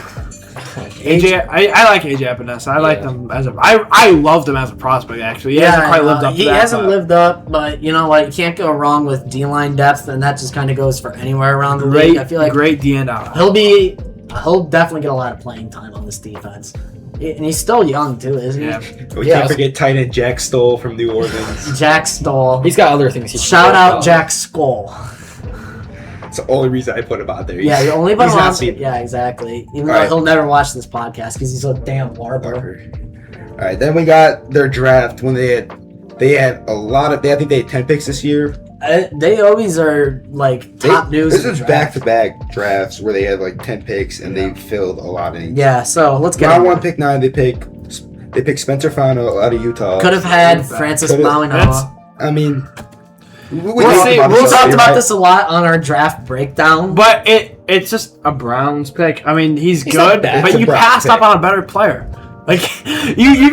AJ, I like AJ Epinesa. I like them as I loved him as a prospect. Actually, he hasn't quite lived up to he that. hasn't but lived up, but you know what? You can't go wrong with D-line depth, and that just kind of goes for anywhere around the league. I feel like great D and out. he'll definitely get a lot of playing time on this defense, and he's still young too, isn't he? Yeah. We Yeah, can't forget tight end Jack Stoll from New Orleans. Jack Stoll. He's got other things. He can Shout do. out Jack Skull. It's the only reason I put him out there. Yeah, the only he's one. not seen- Yeah, exactly. Even though Alright. he'll never watch this podcast because he's a damn larper. All right, then we got their draft when they had a lot of. I think they had 10 picks this year. They always are like top news. This in is the draft. back-to-back drafts where they had like 10 picks and they filled a lot of needs. Yeah, so let's get Round into one, it. pick 9. They pick Spencer Fano out of Utah. Could have had Francis Could've- Mauigoa. I mean, we We'll talked see- about we'll this We talked already, about right? this a lot on our draft breakdown. But it's just a Browns pick. I mean, he's not good, bad. but It's a you Browns passed up pick. on a better player. Like you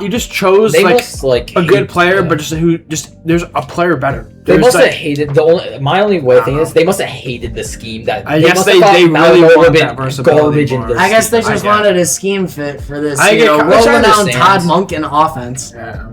just chose They like must like a good hate- player, yeah. but just there's a player better. They There's, must like, have hated my only way thing is they must have hated the scheme that I they guess must they- have thought they Mallory really would want have that been versatility garbage in more. this I guess they scheme. just I get wanted a scheme fit for this, I get- which I rolling down understand. Todd Monken offense. Yeah.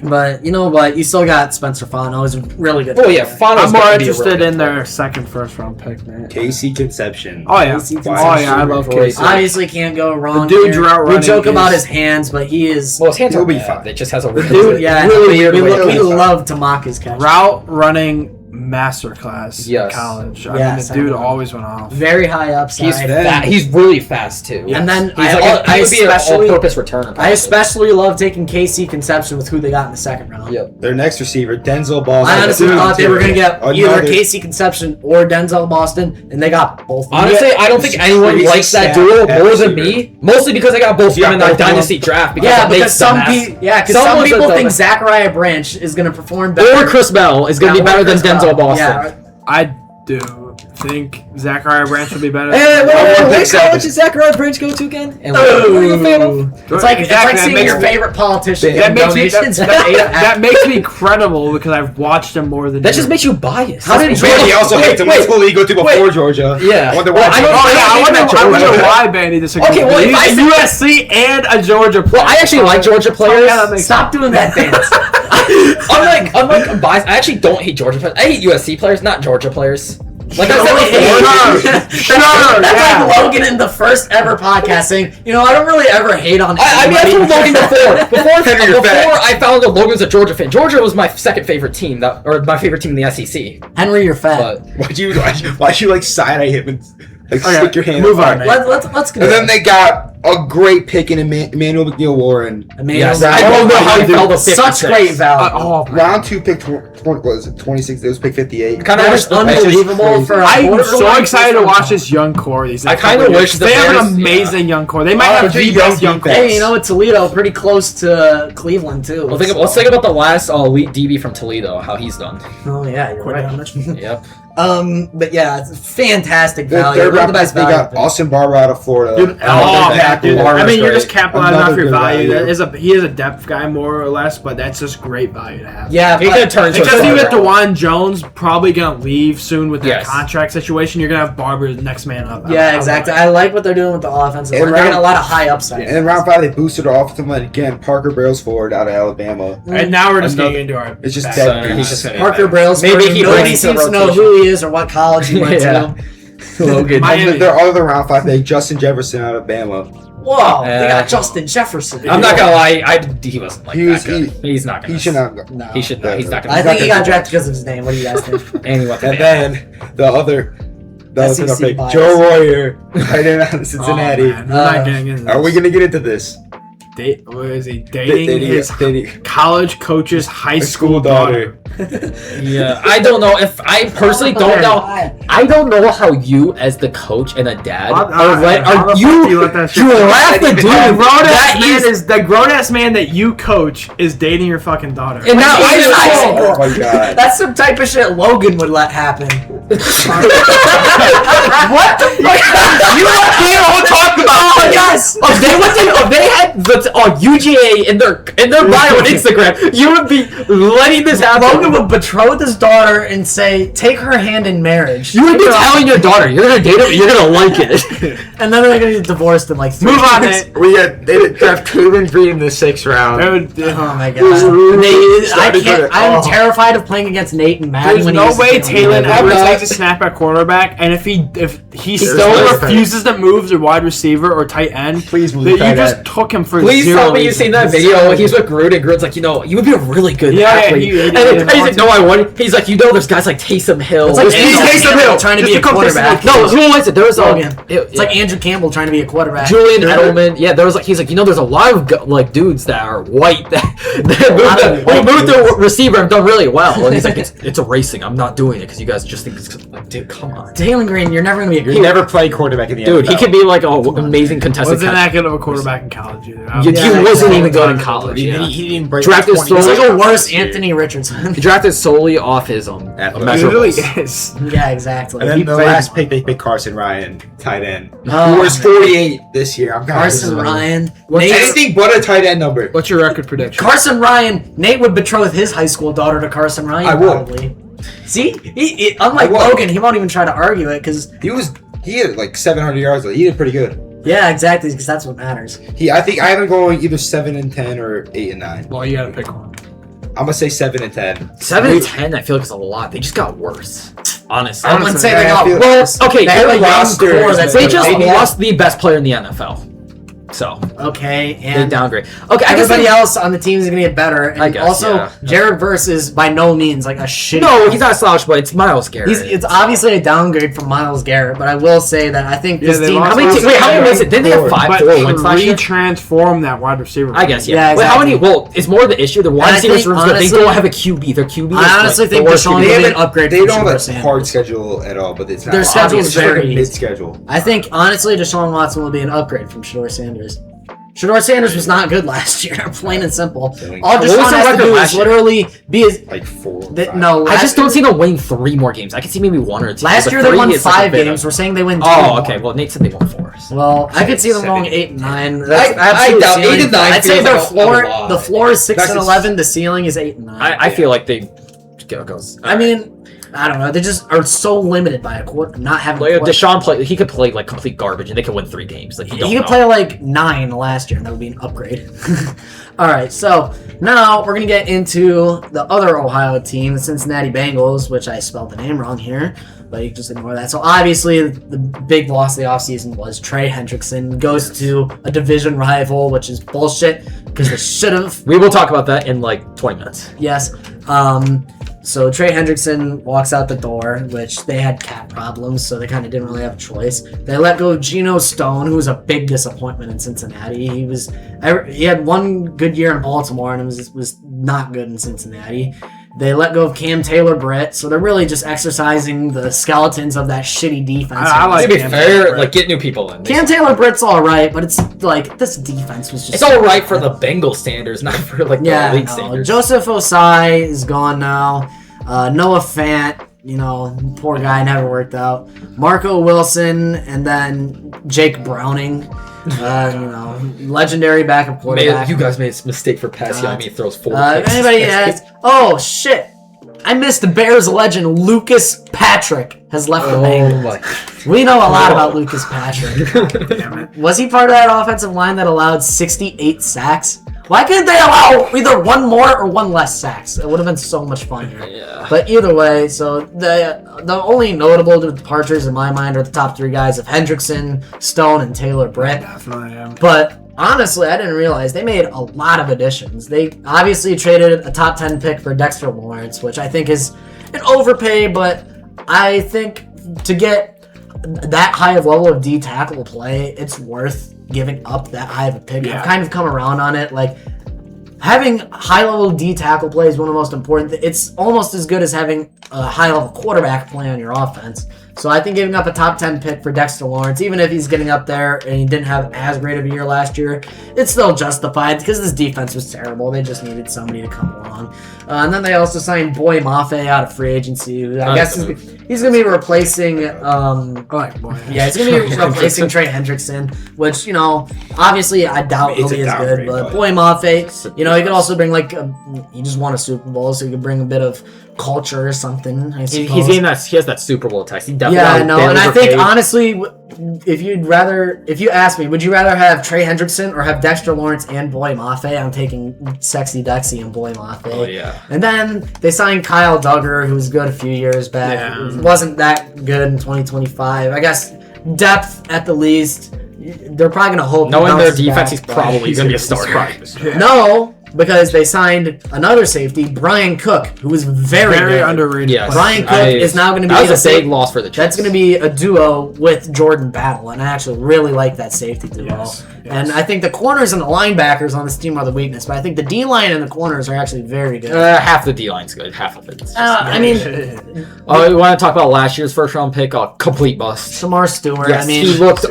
But you know what? You still got Spencer Fano. He's a really good. Oh yeah, player. Fano's I'm more gonna be a interested really in good their player. second first round pick, man. Casey Conception. Oh yeah, Casey oh yeah, I Conception. love Royce. Casey. Obviously, can't go wrong. The dude's here. route We running joke about is- his hands, but he is. Well, his hands He'll are be bad. fine. It just has a The weird. dude- Yeah, really we, weird we, way we to- love to mock his catch. Route running masterclass Yes. in college. Yes, I mean, the dude I know. always went off. Very high upside. He's really fast too. And then he would be an all-purpose returner. I especially love taking KC Conception with who they got in the second round. Yep. Their next receiver, Denzel Boston. I honestly thought they were going to get either Another- KC Conception or Denzel Boston, and they got both. Honestly, I don't think anyone Crazy likes that stat duo at more than receiver. me. Mostly because I got both of Yeah, them in that both of them. dynasty draft. Because Yeah, it because makes some them people, Someone's people a think dumb- Zachariah Branch is going to perform better. or Chris Bell is going to be better than Denzel Boston. Yeah. I do think Zachariah Branch will be better. Hey, wait, what wait, college did Zachariah Branch go to again? And what Ooh. are you a fan of? It's like Exactly, that seeing makes your me- favorite politician That get makes me donations. that makes me credible because I've watched him more than That you. just makes you biased. How did Man, he also hates him. What school did he go to before Georgia? Yeah. I wonder Well, why. I don't- Oh yeah, I wonder Georgia. why Bandy disagrees. Okay, well, with if me. I He's said- a USC and a Georgia player. Well, I actually like Georgia players. Yeah, that makes Stop doing that dance. I'm biased. I actually don't hate Georgia players. I hate USC players, not Georgia players. Like I Really said before. That's yeah. like Logan in the first ever podcast saying, I don't really ever hate on I mean, I told anybody. Logan before Henry, you're fat. I found out Logan's a Georgia fan. Georgia was my second favorite team, or my favorite team in the SEC. Henry, you're fat. But Why'd you like side eye him and like Okay, stick your hand? move up? on, man. Let's go. And then they got a great pick in Emmanuel McNeil Warren. yes, I I don't know how he fell to such 56. great value. Oh, man. Round 2 pick, what was it, 26? It was pick 58. Kind of That was unbelievable for a I'm borderline so excited to first watch round. this young core. These I next kinda couple wish years. the they have Bears- an amazing young core. They might Oh, have the the best young young core. defense. Hey, Toledo, pretty close to Cleveland too. Well, let's think about the last elite DB from Toledo, how he's done. Oh yeah, you're right. Yep. But yeah, it's fantastic The value. third One of round the pick, best they value got picks. Austin Barber out of Florida. Dude, Tackle. I mean, you're just Great. capitalizing Another off your good value. value. He is a depth guy more or less, but that's just great value to have. Yeah, He but- could turn into Except a you get starter. DeJuan Jones probably gonna leave soon with that Yes. contract situation. You're gonna have Barber the next man up. Yeah, exactly. I like what they're doing with the offensive And line. They're round- getting a lot of high upside. And in round 5, they boosted their offensive line again. Parker Brailsford out of Alabama. And now we're just Another- getting into our. It's just back- dead. He's just gonna Parker Brailsford. Maybe he nobody brings the seems to know rotation. who he is or what college he went Yeah. to. Logan. Miami. And their other round 5 pick, Justin Jefferson out of Bama. Whoa, they got Uh, Justin Jefferson. I'm not gonna lie, he wasn't like He that was- good. He's not gonna. He should not go. No. He should not. He's not gonna. I think he got gonna- drafted because of his name. What do you guys think? And he went to And Bama. then the other SEC pick, bias. Joe Royer, right in out of Oh, Cincinnati. man, we're not getting into Are we this. gonna get into this? What is he dating his Dating college coach's high a school school daughter. Yeah, I don't know if I personally don't know. I don't know how you, as the coach and a dad, you let that shit you go? laugh the dude that The grown ass man that you coach is dating your fucking daughter. and now Why is high I school? Oh my god. That's some type of shit Logan would let happen. what the fuck? You don't talk about. Oh, yes. If they had the UGA in their bio on Instagram, you would be letting this happen. Logan would betroth his daughter and say, "Take her hand in marriage." You would be telling your daughter, you're gonna date him, you're gonna like it. And then they're gonna get divorced in like 3 Move on, years. Nate. They draft Taven Green in the 6th round. Oh my god. I'm terrified of playing against Nate and Maddie There's when he no used to way get Taylor lead. ever not. takes a snap at quarterback, and if he There's still no refuses to move to wide receiver or tight end, Please move that to you tight just end. took him for Please zero tell me you've reason. seen that video. He's with Gruden, and Gruden's like, you would be a really good Yeah, athlete. he and he's like, no, I wouldn't. He's like, there's guys like Taysom Hill. It's like He's Andrew Taysom Campbell Hill. trying to Just be a become quarterback. No, who was it? There was Logan. it's It's like Andrew Campbell trying to be a quarterback. Julian Edelman. Yeah, there was like he's like, there's a lot of like dudes that are white that moved to receiver and done really well. And he's like, it's a racing. I'm not doing it because you guys just think it's like, dude, come on. Taylor Green, you're never gonna be a You never played quarterback in the Dude, NFL. he could be like an amazing contested Wasn't catch. that good of a quarterback in college either. He Yeah, wasn't yeah. even good in college. He, Yeah. he didn't break Drafted 20 He's like a touchdowns worse this year. Anthony Richardson. He drafted solely off his It measurables. really is. Yeah, exactly. And then He the played- last pick, they picked Carson Ryan, tight end. Oh, who was 48 this year. I'm Carson Ryan. Nate, Anything but a tight end number. What's your record prediction? Carson Ryan. Nate would betroth his high school daughter to Carson Ryan. I would. Probably. See, unlike I would. Logan, he won't even try to argue it because He had like 700 yards. He did pretty good. yeah, exactly, because that's what matters. I think I have him going either 7 and 10 or 8 and 9. Well, you gotta pick one. I'm gonna say 7 and 10. 7 and 10, I feel like it's a lot. They just got worse. Honestly. I wouldn't say they got I feel- worse. okay, they have a young roster core is that's They They just need lost the best player in the NFL. So Okay, they and downgrade. Okay, I guess everybody else on the team is going to get better. And I guess, also, yeah. Jared Verse is by no means like a shitty. No, he's not a slouch, but it's Myles Garrett. It's obviously a downgrade from Myles Garrett, but I will say that I think this they team. lost How many was it? Didn't they have But 5-4 wins to last year? retransform that wide receiver. I guess, yeah. Yeah, Wait, how exactly. many? Well, it's more the issue. The wide I receivers think, rooms, but they honestly, don't have a QB. Their QB is I honestly like think the worst Deshaun QB. will be an haven't- upgrade They from don't Shedeur have a Sanders. hard schedule at all, but it's not. Their schedule is very mid schedule. I think, honestly, Deshaun Watson will be an upgrade from Shedeur Sanders. Shedeur Sanders was not good last year, plain and simple. All What was Deshaun their has to record do last is year? literally be as... Like 4. No, I just don't see them winning 3 more games. I can see maybe 1 or 2. Last but year they 3 won is like 5 a bit games. of- We're saying they win 2 Oh, more. okay. Well, Nate said they won 4. So. Well, I could see them 7. going 8 and 9. I That's absolute doubt 8 ceiling. and 9 I'd say feels their like a floor, lot. the floor is 6 That's and a- 11. The ceiling is 8 and 9. I feel like they goes. I mean, I don't know. They just are so limited by a quarter, not having. Like, a quarter. Deshaun play. He could play like complete garbage, and they could win 3 games. Like you don't He could know. play like 9 last year, and that would be an upgrade. All right, so now we're gonna get into the other Ohio team, the Cincinnati Bengals, which I spelled the name wrong here, but you can just ignore that. So obviously, the big loss of the offseason was Trey Hendrickson goes to a division rival, which is bullshit because they should have. We will talk about that in like 20 minutes. Yes. So Trey Hendrickson walks out the door, which they had cap problems, so they kind of didn't really have a choice. They let go of Geno Stone, who was a big disappointment in Cincinnati. He had one good year in Baltimore, and it was not good in Cincinnati. They let go of Cam Taylor-Britt, so they're really just exercising the skeletons of that shitty defense. I like To be Cam fair, Taylor-Britt. like get new people in. Cam Taylor-Britt's all right, but it's like this defense was just. It's all right for the Bengal standards, not for like Yeah, the league no. standards. Joseph Osai is gone now. Noah Fant, poor guy, never worked out. Marco Wilson, and then Jake Browning, legendary backup quarterback. You guys made a mistake for passing on me. He throws 4 If picks. anybody has, oh shit, I missed the Bears legend Lucas Patrick has left the Bengals. my. We know a lot about Lucas Patrick. Damn it. Was he part of that offensive line that allowed 68 sacks? Why couldn't they allow either one more or one less sacks? It would have been so much funnier. Yeah. But either way, so the only notable departures in my mind are the top 3 guys of Hendrickson, Stone, and Taylor-Britt. Definitely am. But honestly, I didn't realize they made a lot of additions. They obviously traded a top 10 pick for Dexter Lawrence, which I think is an overpay, but I think to get that high of level of D tackle play, it's worth giving up that high of a pick. Yeah. I've kind of come around on it. Like, having high level D tackle play is one of the most important. It's almost as good as having a high level quarterback play on your offense. So I think giving up a top 10 pick for Dexter Lawrence, even if he's getting up there and he didn't have as great of a year last year, it's still justified because this defense was terrible. They just needed somebody to come along. And then they also signed Boy Mafe out of free agency. Who I guess he's going to be replacing. I like boy. Yeah, he's going to be replacing Trey Hendrickson, which, obviously I doubt he'll It's a be as good. downgrade, But but- Boy Mafe, he could also bring he just won a Super Bowl, so he could bring a bit of culture or something. I suppose. He's getting that. He has that Super Bowl tax. He definitely. Yeah, no, and I think overpaid. honestly, if you ask me, would you rather have Trey Hendrickson or have Dexter Lawrence and Boy Mafe? I'm taking Sexy Dexy and Boy Mafe. Oh yeah. And then they signed Kyle Duggar, who was good a few years back. Yeah. Wasn't that good in 2025. I guess depth at the least. They're probably gonna hope. Knowing he their bounces defense, back, he's but- probably going to be a starter. No, because they signed another safety, Brian Cook, who was very good. underrated. Yes. player. Brian Cook is now going to be That was a big sa- loss for the Chiefs. That's going to be a duo with Jordan Battle, and I actually really like that safety duo. Yes, yes. And I think the corners and the linebackers on this team are the weakness, but I think the D line and the corners are actually very good. half the D line's good. Half of it's. I mean, Oh, you want to talk about last year's first round pick? Complete bust. Shamar Stewart. Yes, I mean, he looked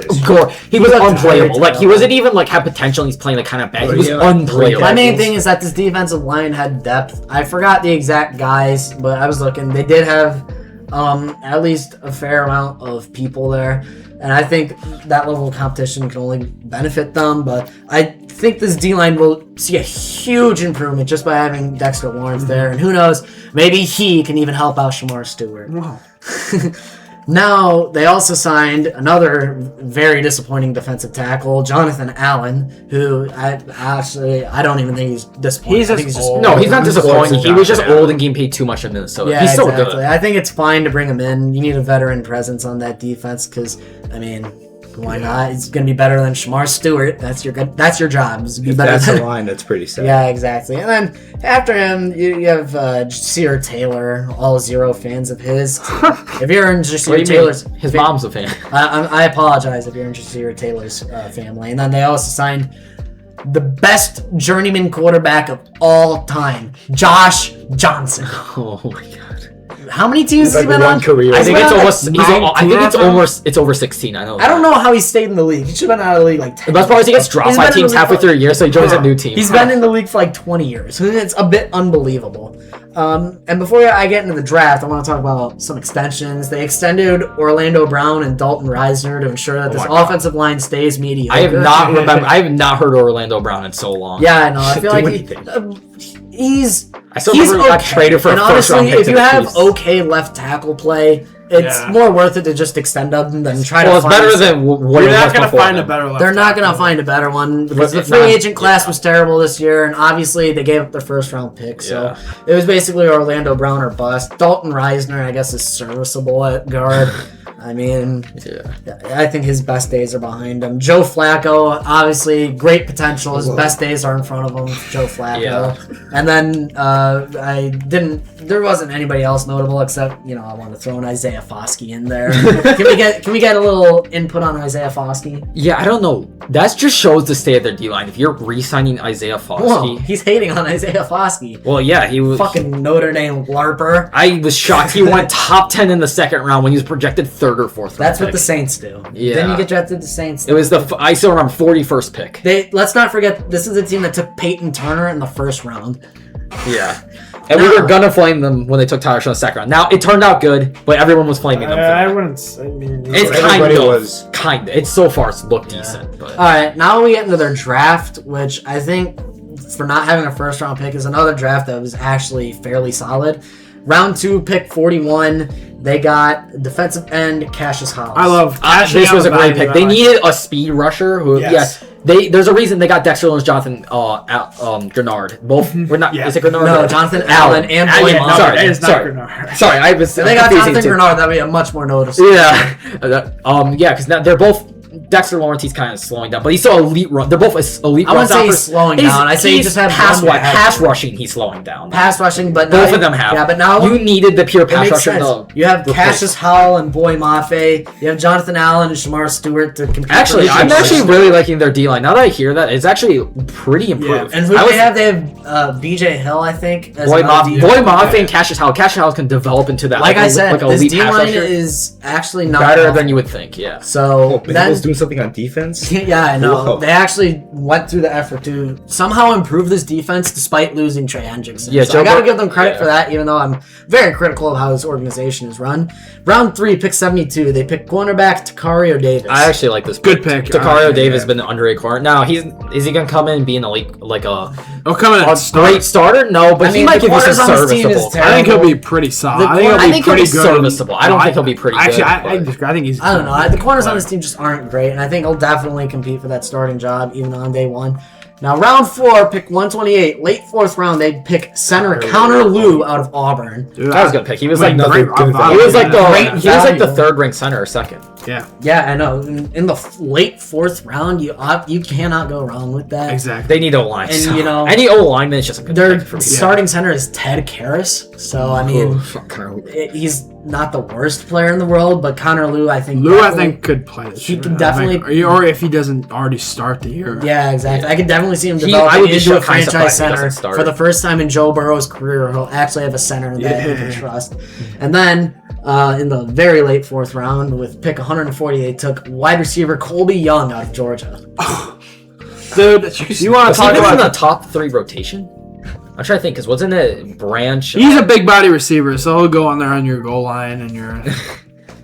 he was looked unplayable. very Like he wasn't even like had potential. And he's playing like kind of bad. He was unplayable. my main thing is that this defensive line had depth. I forgot the exact guys, but I was looking. They did have at least a fair amount of people there, and I think that level of competition can only benefit them. But I think this D line will see a huge improvement just by having Dexter Lawrence there, and who knows, maybe he can even help out Shamar Stewart. Wow. Now, they also signed another very disappointing defensive tackle, Jonathan Allen, who I don't even think he's disappointing. He's I think just old. No, he's not disappointing. He was just Yeah. old and getting paid too much in Minnesota. Yeah, he's still exactly. good. I think it's fine to bring him in. You need a veteran presence on that defense because, I mean, Why not? It's gonna be better than Shamar Stewart. That's your job. It's gonna be If better that's than the line, that's pretty sad. Yeah, exactly. And then after him, you have Jasir Taylor, all zero fans of his. If you're in What do Jasir you Taylor's... mean? His mom's a fan. I apologize if you're in Jasir Taylor's family. And then they also signed the best journeyman quarterback of all time, Josh Johnson. Oh my god. How many teams has he been on? career. I think been it's on, almost. like, I think 19 it's over 16. I know. I don't know how he stayed in the league. He should have been out of the league like 10 The best part is he gets dropped He's by been in teams the league halfway for- through a year, so he joins a new team. He's been in the league for like 20 years. It's a bit unbelievable. And before I get into the draft, I want to talk about some extensions. They extended Orlando Brown and Dalton Reisner to ensure that this my God. offensive line stays mediocre. I have not heard Orlando Brown in so long. Yeah, I know. I feel Do like anything. he's I still he's remember he got okay. traded for And a first round honestly, pick if to you the have Chiefs. okay left tackle play, it's Yeah. more worth it to just extend them than try to Well, it's find better than what You're it not was gonna before find a then. better left They're not tackle. going to find a better one because the It's free not- agent class was terrible this year, and obviously they gave up their first round pick. So Yeah. it was basically Orlando Brown or bust. Dalton Reisner, I guess, is serviceable at guard. I mean, Yeah. I think his best days are behind him. Joe Flacco, obviously, great potential. His best days are in front of him. Joe Flacco. Yeah. And then there wasn't anybody else notable except, I want to throw an Isaiah Foskey in there. Can we get a little input on Isaiah Foskey? Yeah, I don't know. That just shows the state of their D line. If you're re-signing Isaiah Whoa, Foskey, he's hating on Isaiah Foskey. well, yeah, he was. Fucking Notre Dame larper. I was shocked. He went top 10 in the second round when he was projected third or fourth. That's what pick. the Saints do. Yeah. Then you get drafted to the Saints. It was I still remember 41st pick. Let's not forget, this is a team that took Peyton Turner in the first round. Yeah. And we were gonna flame them when they took Tyler Shaw in the second round. Now it turned out good, but everyone was flaming them. For I that. wouldn't. I mean, It's Everybody kind of. was. It's so far it's looked decent, but All right, now we get into their draft, which I think for not having a first round pick is another draft that was actually fairly solid. Round 2, pick 41, they got defensive end Cassius Hollis. I love. this was a great pick. They like- needed a speed rusher who, Yes. there's a reason they got Dexter Lawrence, Jonathan, Grenard. Both, we're not. Yeah. Is it Grenard? No, Jonathan Allen and Boyd Yeah, Mafe. no, Sorry, that is not sorry. Grenard. Sorry, I was. If they got confusing Jonathan two. Grenard, that'd be a much more noticeable. Yeah, because now they're both. Dexter Lawrence, he's kind of slowing down, but he's still elite run. They're both elite. I wouldn't say run he's slowing down. I say he he's just had pass one bad pass game. rushing. He's slowing down. Pass rushing, but Both now of them have. Yeah, but now you needed the pure it pass makes rusher. sense. to You have replace. Cassius Howell and Boy Mafe. You have Jonathan Allen and Shamar Stewart to compete. Actually, for I'm leadership. actually really liking their D line. Now that I hear that, it's actually pretty improved. And who I do was- they have? They have B.J. Hill, I think. As Boy another D- Mafe and Cassius Howell. Cassius Howell can develop into that. Like I said, like a this elite D pass line rusher. is actually not better bad. than you would think. Yeah. So Bengals then, doing something on defense? yeah, I know. Whoa. They actually went through the effort to somehow improve this defense despite losing Trey Hendrickson. Yeah, so Joe I got to Bur- give them credit yeah. for that, even though I'm very critical of how this organization is run. Round 3, pick 72. They pick cornerback Takario Davis. I actually like this. Good pick. Takario Yeah, Davis yeah. been an underrated corner. Now is he gonna come in and be an elite like a Oh, coming in. great starter? No, but I he mean, might the give you some corners on this team is serviceable. terrible. I think he'll be pretty solid. The I think he'll cor- be I think he'll pretty be good. serviceable. I don't think he'll be pretty actually, good, I think he's. I don't know. The corners on this team just aren't great, and I think he'll definitely compete for that starting job even on day 1. Now, round 4, pick 128, late 4th round, they pick center Connor Lew out of Auburn. Dude, That was a good pick. He was like another great good value. he was like the Great he was like the value. third ranked center or second. Yeah, Yeah, I know. In the late 4th round, you cannot go wrong with that. exactly. They need O line. And, so you know, any O lineman is just a good Their pick for me. starting center is Ted Karras, so I mean, he's not the worst player in the world, but Connor Lew, I think. Lou, I definitely- think could play this he year. can I definitely- think. Or if he doesn't already start the year. Yeah, exactly. I could definitely see him I developing would be into a kinda franchise surprised if he center doesn't start. for the first time in Joe Burrow's career. He'll actually have a center that he can Yeah. trust. And then in the very late 4th round, with pick 140, they took wide receiver Colby Young out of Georgia. Dude, you want Was to he talk even in the about? top 3 rotation? I'm trying to think because wasn't it Branch? He's a big body receiver, so he'll go on there on your goal line and your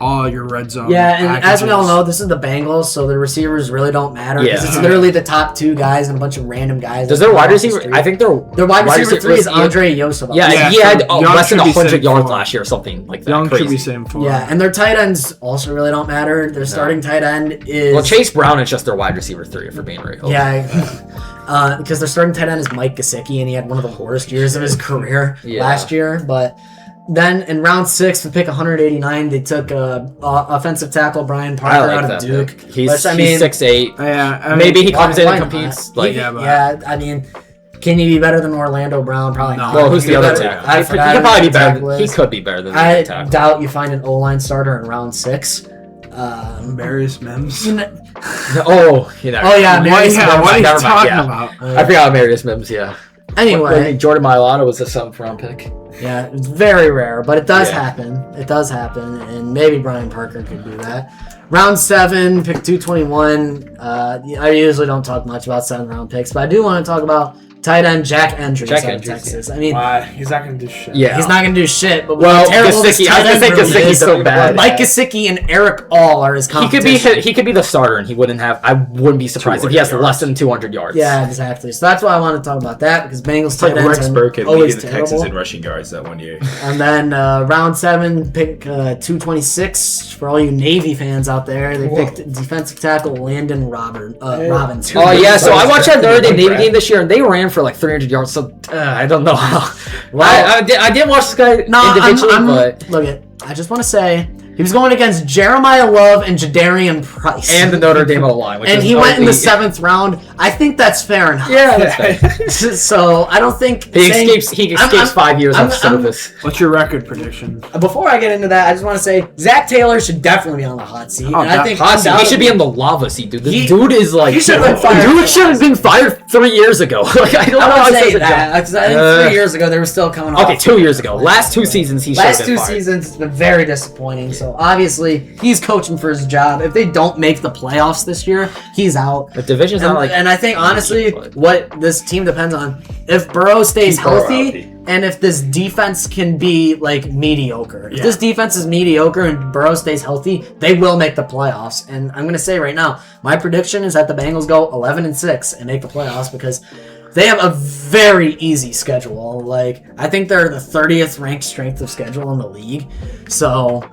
all your red zone. Yeah, and as we all packages. know, this is the Bengals, so the receivers really don't matter because Yeah. it's literally the top 2 guys and a bunch of random guys. Does that their come wide off the receiver? street. I think Their wide receiver 3 is Andre Yosef. Yeah, Yeah, he had so Young less than should be 100 sitting yards for- last year or something like that. Young Crazy. should be sitting for. Yeah, and their tight ends also really don't matter. Their starting tight end is Well, Chase Brown is just their wide receiver 3 if we're being real. Yeah, because their starting tight end is Mike Gesicki, and he had one of the worst years of his career Yeah. last year. But Then in round 6, with pick 189, they took offensive tackle Brian I Parker like out that of Duke. pick. He's which, I mean, 6'8". Yeah, I mean, Maybe he comes in why and not? competes. He Like, could- I mean, can he be better than Orlando Brown? Probably not. well, who's He the could other be tackle? better- I He forgot could probably who be the better. tackle He is. could be better than the I other tackle. doubt you find an O-line starter in round 6. Marius Mims. Oh, you know. Oh, yeah, What, Marius yeah, Mims. what are you Never mind, talking yeah. about? I forgot Marius Mims. Yeah. Anyway, Jordan Mailata was a 7th round pick. yeah, it's very rare, but it does Yeah. happen. It does happen, and maybe Brian Parker could do that. Round 7, pick 221. I usually don't talk much about 7th-round picks, but I do want to talk about tight end Jack Andrews Jack out of Andrews, Texas. I mean, Why? He's not going to do shit. Yeah. he's not going to do shit, but Well, how terrible this Gesicki- I tight was end gonna room say Gesicki's is, so bad. Mike Gesicki and Eric All are his He could competition. be the starter, and he wouldn't have. I wouldn't be surprised if he has 200 less than 200 yards. Yeah, exactly. So that's why I want to talk about that, because Bengals It's like tight ends Rex are Burkhead always leading the Texans terrible. in rushing yards that one year. And then round 7, pick 226 for all you Navy fans out there. They picked defensive tackle Landon Robbins. Oh yeah, so I watched that Notre Dame Navy game this year, and they ran for like 300 yards. So I don't know how. Well, I didn't watch this guy No, individually, but look it. I just want to say he was going against Jeremiah Love and Jadarian Price, and the Notre Dame O-line, which and is he went in the elite. 7th round. I think that's fair enough. Yeah, that's fair. So I don't think He saying- escapes I'm- 5 years I'm- of service. What's your record prediction? Before I get into that, I just want to say Zach Taylor should definitely be on the hot seat. Oh, and I think Hot seat. He should be undoubtedly- in the lava seat, dude. This He- dude is like. he should have been fired. Dude should have been fired 3 years ago. Like I don't know I how would he say says it, that. John. 'Cause I think 3 years ago they were still coming off. Okay, 2 years ago. Last 2 seasons he should have Last been 2 fired. seasons it's been very disappointing. So obviously he's coaching for his job. If they don't make the playoffs this year, he's out. The division's And, not like. and I think honestly, but- what this team depends on, if Burrow stays Keep Burrow healthy, healthy. and if this defense can be like mediocre. If Yeah. this defense is mediocre and Burrow stays healthy, they will make the playoffs. And I'm gonna say right now, my prediction is that the Bengals go 11-6 and make the playoffs because they have a very easy schedule. Like I think they're the 30th ranked strength of schedule in the league. So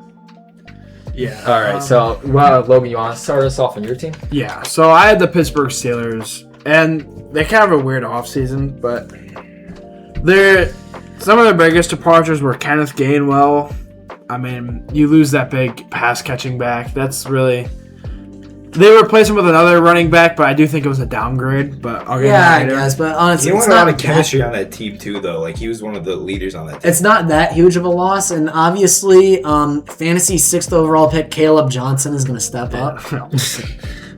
Yeah. All right, so Logan, you want to start us off on your team? Yeah, so I had the Pittsburgh Steelers, and they kind of have a weird offseason, but some of their biggest departures were Kenneth Gainwell. I mean, you lose that big pass catching back. That's really. They replaced him with another running back, but I do think it was a downgrade. But I'll get yeah, I into it later. guess. But honestly, He it's wanted a lot not of that- chemistry on that team too, though. Like he was one of the leaders on that team. It's not that huge of a loss, and obviously, fantasy 6th overall pick Caleb Johnson is going to step up.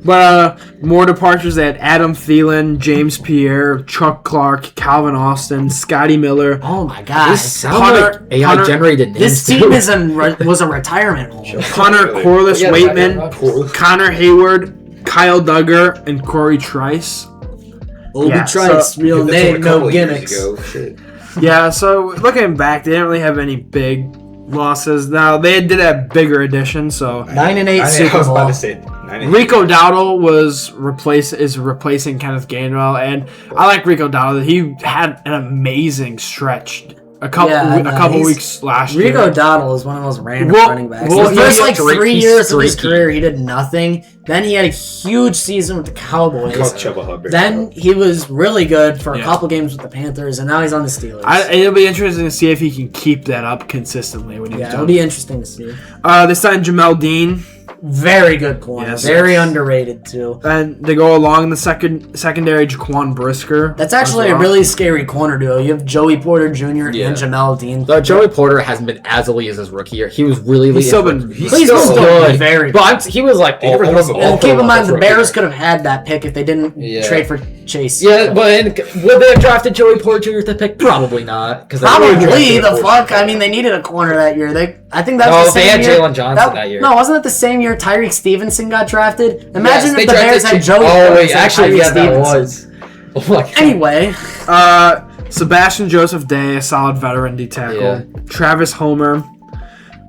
But more departures. They had Adam Thielen, James Pierre, Chuck Clark, Calvin Austin, Scotty Miller. Oh my god! This sounds Hunter- like AI Hunter- generated names. This team was a retirement home. Hunter Corliss Yeah, Waitman, Corliss. Connor Hayward, Kyle Duggar, and Corey Trice. Obi Yeah, Trice, so- real That's name, what a no couple of years gimmicks. ago. Shit. Yeah, so looking back, they didn't really have any big losses. Now, they did have bigger additions, so 9-8 I Super was about Bowl. to say 9-8. Rico Dowdle is replacing Kenneth Gainwell, and I like Rico Dowdle. He had an amazing stretch a couple he's- weeks last Rico year. Dowdle is one of those random Well- running backs. well, the first he- like 3 he's years of his streaky. career, he did nothing. Then he had a huge season with the Cowboys. Called Chubba Hubbard. Then he was really good for a Yeah. couple games with the Panthers, and now he's on the Steelers. It'll be interesting to see if he can keep that up consistently when he's yeah, it'll done. be interesting to see. They signed Jamel Dean, Very good corner. Yes. Very underrated too. and they go along in the secondary Jaquan Brisker. That's actually as a well. really scary corner duo. You have Joey Porter Jr. Yeah. and Jamel Dean. Joey Porter hasn't been as elite as his rookie year. He was really elite. He's still his been- rookie- he's He's still still good. very But he was like They never almost threw him all the And keep in Buffalo mind, the rookie Bears year. could have had that pick if they didn't Yeah. trade for Chase. Yeah, but would they have drafted Joey Porter Jr. to pick? Probably not. Because Probably the fuck. I mean, they needed a corner that year. I think that was the they same had year. Jalen Johnson that year. No, wasn't it the same year Tyreek Stevenson got drafted? Imagine Yes, if the they Bears drafted had Joey. Oh Porter wait, instead of actually, Tyreek yeah, that Stevenson. was. Oh my god. Anyway, Sebastian Joseph Day, a solid veteran D tackle. Yeah. Travis Homer.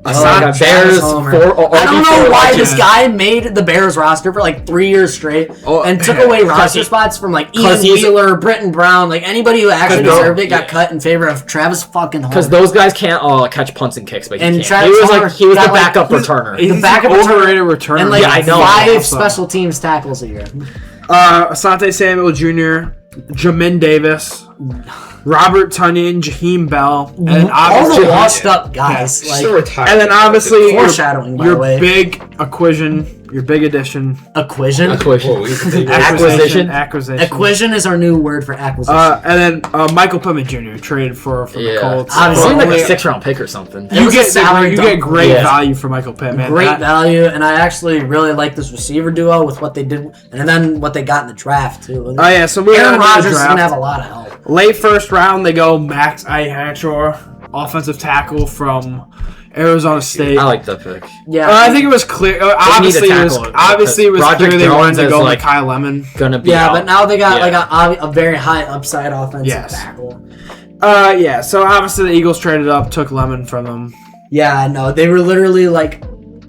Oh my God, Travis Bears Homer. four. I don't know why legend. this guy made the Bears roster for like 3 years straight Oh, and took away roster he- spots from like 'cause Ian he's- Wheeler, Britton Brown, like anybody who actually no- deserved it got yeah. cut in favor of Travis fucking Homer. Because those guys can't catch punts and kicks, but he And can. Travis He was Homer like he was the got, like, backup he's- returner. He's The backup an returner. overrated returner. and like Yeah, I know. 5 Also. special teams tackles a year. Asante Samuel Jr., Jamin Davis, Robert Tunyon, Jaheim Bell, and then all obviously the washed up guys. Yeah. Like, Still retired. and then obviously foreshadowing, by the your way. big acquisition, your big addition, Acquisition. Acquisition. Acquisition is our new word for acquisition. And then Michael Pittman Jr. traded for the Colts. It seemed like Only- a 6th-round pick or something. It was a salary you dump. get great Yeah. value for Michael Pittman. Great value, and I actually really like this receiver duo with what they did, and then what they got in the draft too. Oh yeah, so we Aaron Rodgers Rodgers is gonna have a lot of help. Late first round, they go Max Ihatchor, offensive tackle from Arizona State. I like that pick. Yeah, I think it was clear. Obviously, need a it was tackle, clear they wanted Jones to is, go like, with Kyle Lemon. Gonna be yeah, out. but now they got like a very high upside offensive Yes. tackle. Yeah. So obviously the Eagles traded up, took Lemon from them. Yeah, no, they were literally like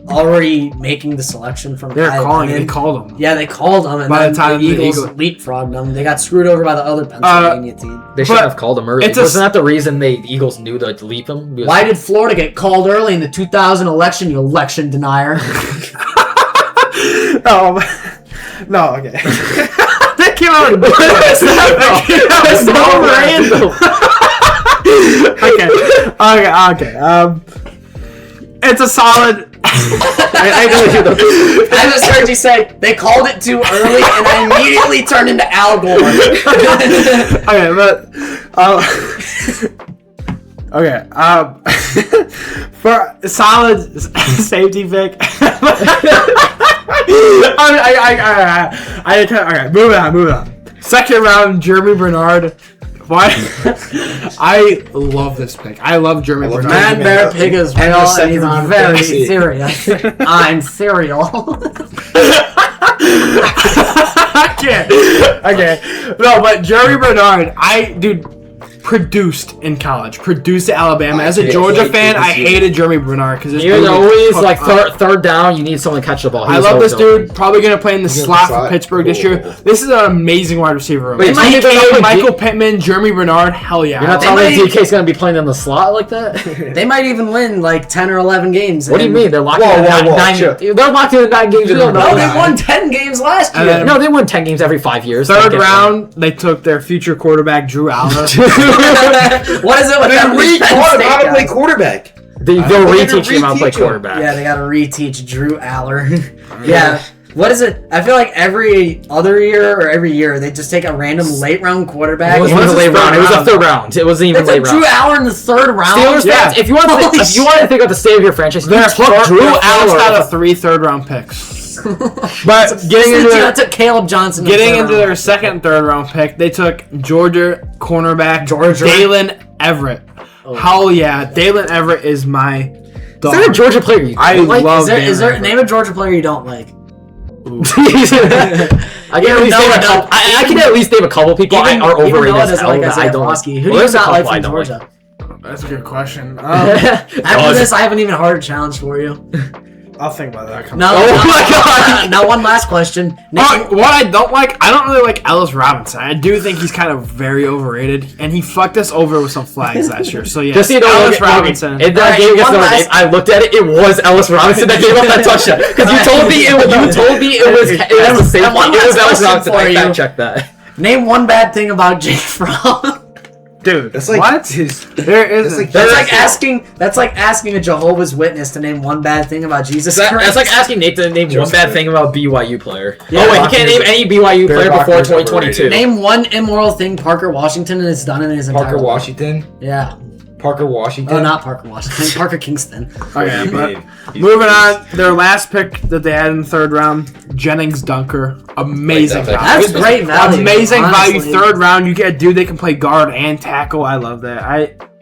already making the selection from. They're Kyle calling. Lemon. They called them. Yeah, they called them, and By the then time the the Eagles Eagle- leapfrogged them. They got screwed over by the other Pennsylvania team. They should but have called him early. it's a- Wasn't that the reason the Eagles knew to leap him? Because- Why did Florida get called early in the 2000 election, you election denier? No, okay. That came out of the That was so random. Okay. It's a solid. I just heard you say they called it too early, and I immediately turned into Al Gore. Okay, but for a solid safety pick. Okay, moving on. Second round, Jeremy Bernard. Why? I love this pick. I love Jeremy Bernard. Man, Bear Pig is real, and second he's round very pick. serious. I'm cereal. I can't. Okay. No, but Jeremy Bernard, produced in college, produced at Alabama. As a Georgia fan, I hated Jeremy Bernard because He was always like third down. You need someone to catch the ball. I love this dude. Probably going to play in the He's slot gonna for slot? Pittsburgh this year. This is an amazing wide receiver room. Wait, It's tell me they're not AKA gonna Michael Pittman, Jeremy Bernard. Hell yeah. You're not They telling me might- DK's going to be playing in the slot like that? They might even win like 10 or 11 games. What do you and- mean? They're locked Whoa, in whoa, whoa, 9 sure. They're locked in 9 games. You don't know. No, Yeah. they won 10 games last And year. then- No, they win 10 games every 5 years. Third Don't get round, they took their future quarterback, Drew Allen. What is it with them? They Penn taught him State how to play guys? quarterback. They'll They're gonna reteach him how to play reteach him. quarterback. Yeah, they got to reteach Drew Aller. Yeah. What is it? I feel like every other year or every year they just take a random late round quarterback. It wasn't What's even a his late round. It was a round? third round. It wasn't even They late took Drew round. Aller in the third round. Steelers Yeah. fans, if you want to Holy think about the state of your franchise, Their you start Drew Drew Allen's Aller. got 3 third-round picks. But I took Caleb Johnson. in the getting third into round. their second and third round pick, they took Georgia cornerback Georgia? Dalen Everett. Hell yeah, Dalen Everett is my dog. Is there a Georgia player you I like? love Is there Dalen name a Georgia player you don't like? I can at least name a couple. I can at least name a couple people I are even overrated Noah as doesn't hell like that I Isaiah don't like. Foskey. Who do Well, you there's a not like couple I from don't like. Georgia? That's a good question. After this, I have an even harder challenge for you. I'll think about that. No, Oh no, my God. Now, one last question. What I don't like, I don't really like Ellis Robinson. I do think he's kind of very overrated, and he fucked us over with some flags last year. So yeah, Just so you know, Ellis Logan, Robinson. In that Alright, game against one Notre Dame, last- I looked at it. It was Ellis Robinson that gave up that touchdown. Because you told me it was a safety. And one It was last Ellis question Robinson. for I you. fact checked that. Name one bad thing about Jake Fromm. Dude, That's like what? his. There isn't. That's like asking a Jehovah's Witness to name one bad thing about Jesus Christ. That's like asking Nate to name one Joseph. bad thing about BYU player. Yeah, Oh wait, he Bachman's- can't name any BYU Barry player before Bachman's 2022. Name one immoral thing Parker Washington has done in his entire Parker life. Washington. Yeah. Parker Washington. Oh, not Parker Washington. Parker Kingston. Okay, but moving on, their last pick that they had in the third round, Jennings Dunker, amazing Like that. value. That's great value. Amazing value. honestly. Third round, you get a dude that can play guard and tackle. I love that.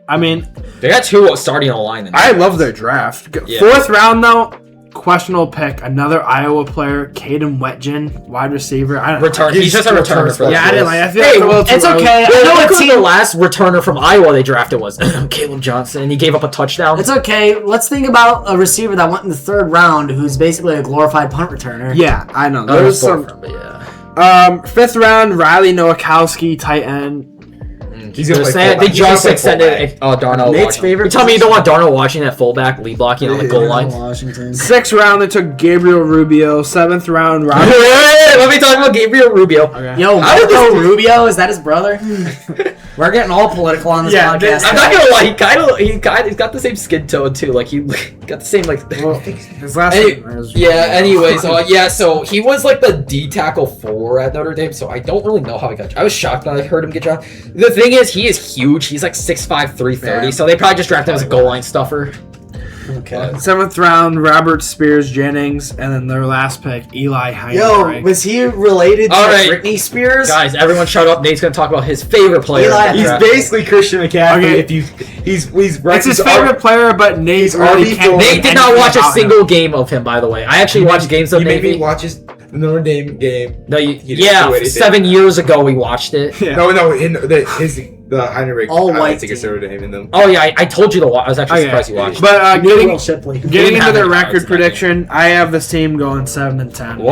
I mean, They got two starting on the line. I love their draft. Yeah. Fourth round though, questionable pick. Another Iowa player, Caden Wetjen, wide receiver. I don't Return. He's just a returner for Yeah, I didn't like. I feel Hey, like it's a little too it's early. okay. I Well, know look a who team. the last returner from Iowa they drafted was Caleb Johnson, and he gave up a touchdown. It's okay. Let's think about a receiver that went in the third round who's basically a glorified punt returner. Yeah, I know. That There was was some. but yeah. Fifth round, Riley Nowakowski, tight end. He's gonna play They fullback. just He's gonna play extended Darnell Nate's Washington. favorite You tell me you don't want Darnell Washington at fullback, lead blocking on the goal line? Washington. Sixth round, they took Gabriel Rubio. Seventh round, Hey, Robert. let me talk about Gabriel Rubio. Yo, How did Marco this- Rubio, is that his brother? We're getting all political on this podcast. I'm not gonna lie, he's got the same skin tone too. Like he got the same like. Well, his last name is Anyways, so he was like the D tackle 4 at Notre Dame. So I don't really know how he got. I was shocked when I heard him get drafted. The thing is, he is huge. He's like 6'5", 330. Yeah. So they probably just drafted him as a goal line stuffer. Okay. 7th round, Robert Spears Jennings, and then their last pick, Eli Heinrich. Was he related to Britney Spears? Guys, everyone shut up. Nate's gonna talk about his favorite player. He's basically Christian McCaffrey. Okay. If he's It's his favorite player, but Nate already can't. Nate did not watch a single game of him, by the way. I actually watched games of Navy. You made Navy. me watch the Notre Dame game. No, He didn't do anything. 7 years ago we watched it. Yeah. No, the Heinrich. All I white don't think it's Notre Dame in them. Oh yeah, I told you to watch. I was actually surprised you watched. But Will Shipley. getting into have their any record cards in that prediction, I have this team going 7-10. Whoa!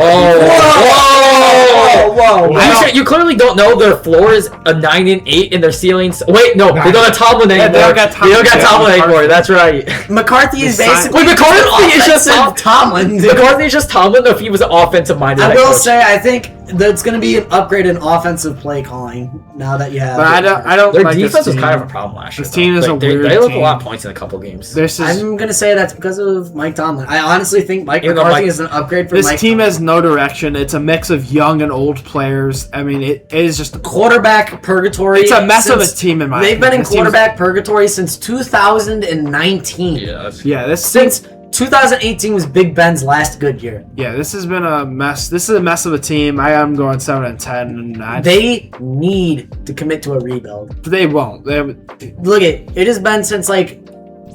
You clearly don't know their floor is a 9-8 and their ceilings. Wait, no, they don't have Tomlin anymore. they don't got Tomlin anymore. That's right. McCarthy is The basically. Wait, McCarthy is just Tomlin. Dude. McCarthy is just Tomlin. If he was an offensive minded, I will say, I think that's going to be an upgrade in offensive play calling now that you have. But I don't their like defense this was team. kind of a problem last year. This team is though. a They weird look a team. lot of points in a couple games. This is I'm going to say that's because of Mike Tomlin. I honestly think Mike Even though McCarthy Mike- is an upgrade for this Mike team Tomlin. has no direction. It's a mix of young and old players. I mean, it is just quarterback purgatory. It's a mess of a since- team in my They've been opinion. in This team's- quarterback purgatory since 2019. Yeah, this Since 2018 was Big Ben's last good year. Yeah, this has been a mess. This is a mess of a team. I am going 7-10, and They need to commit to a rebuild. they won't. Look, it has been since like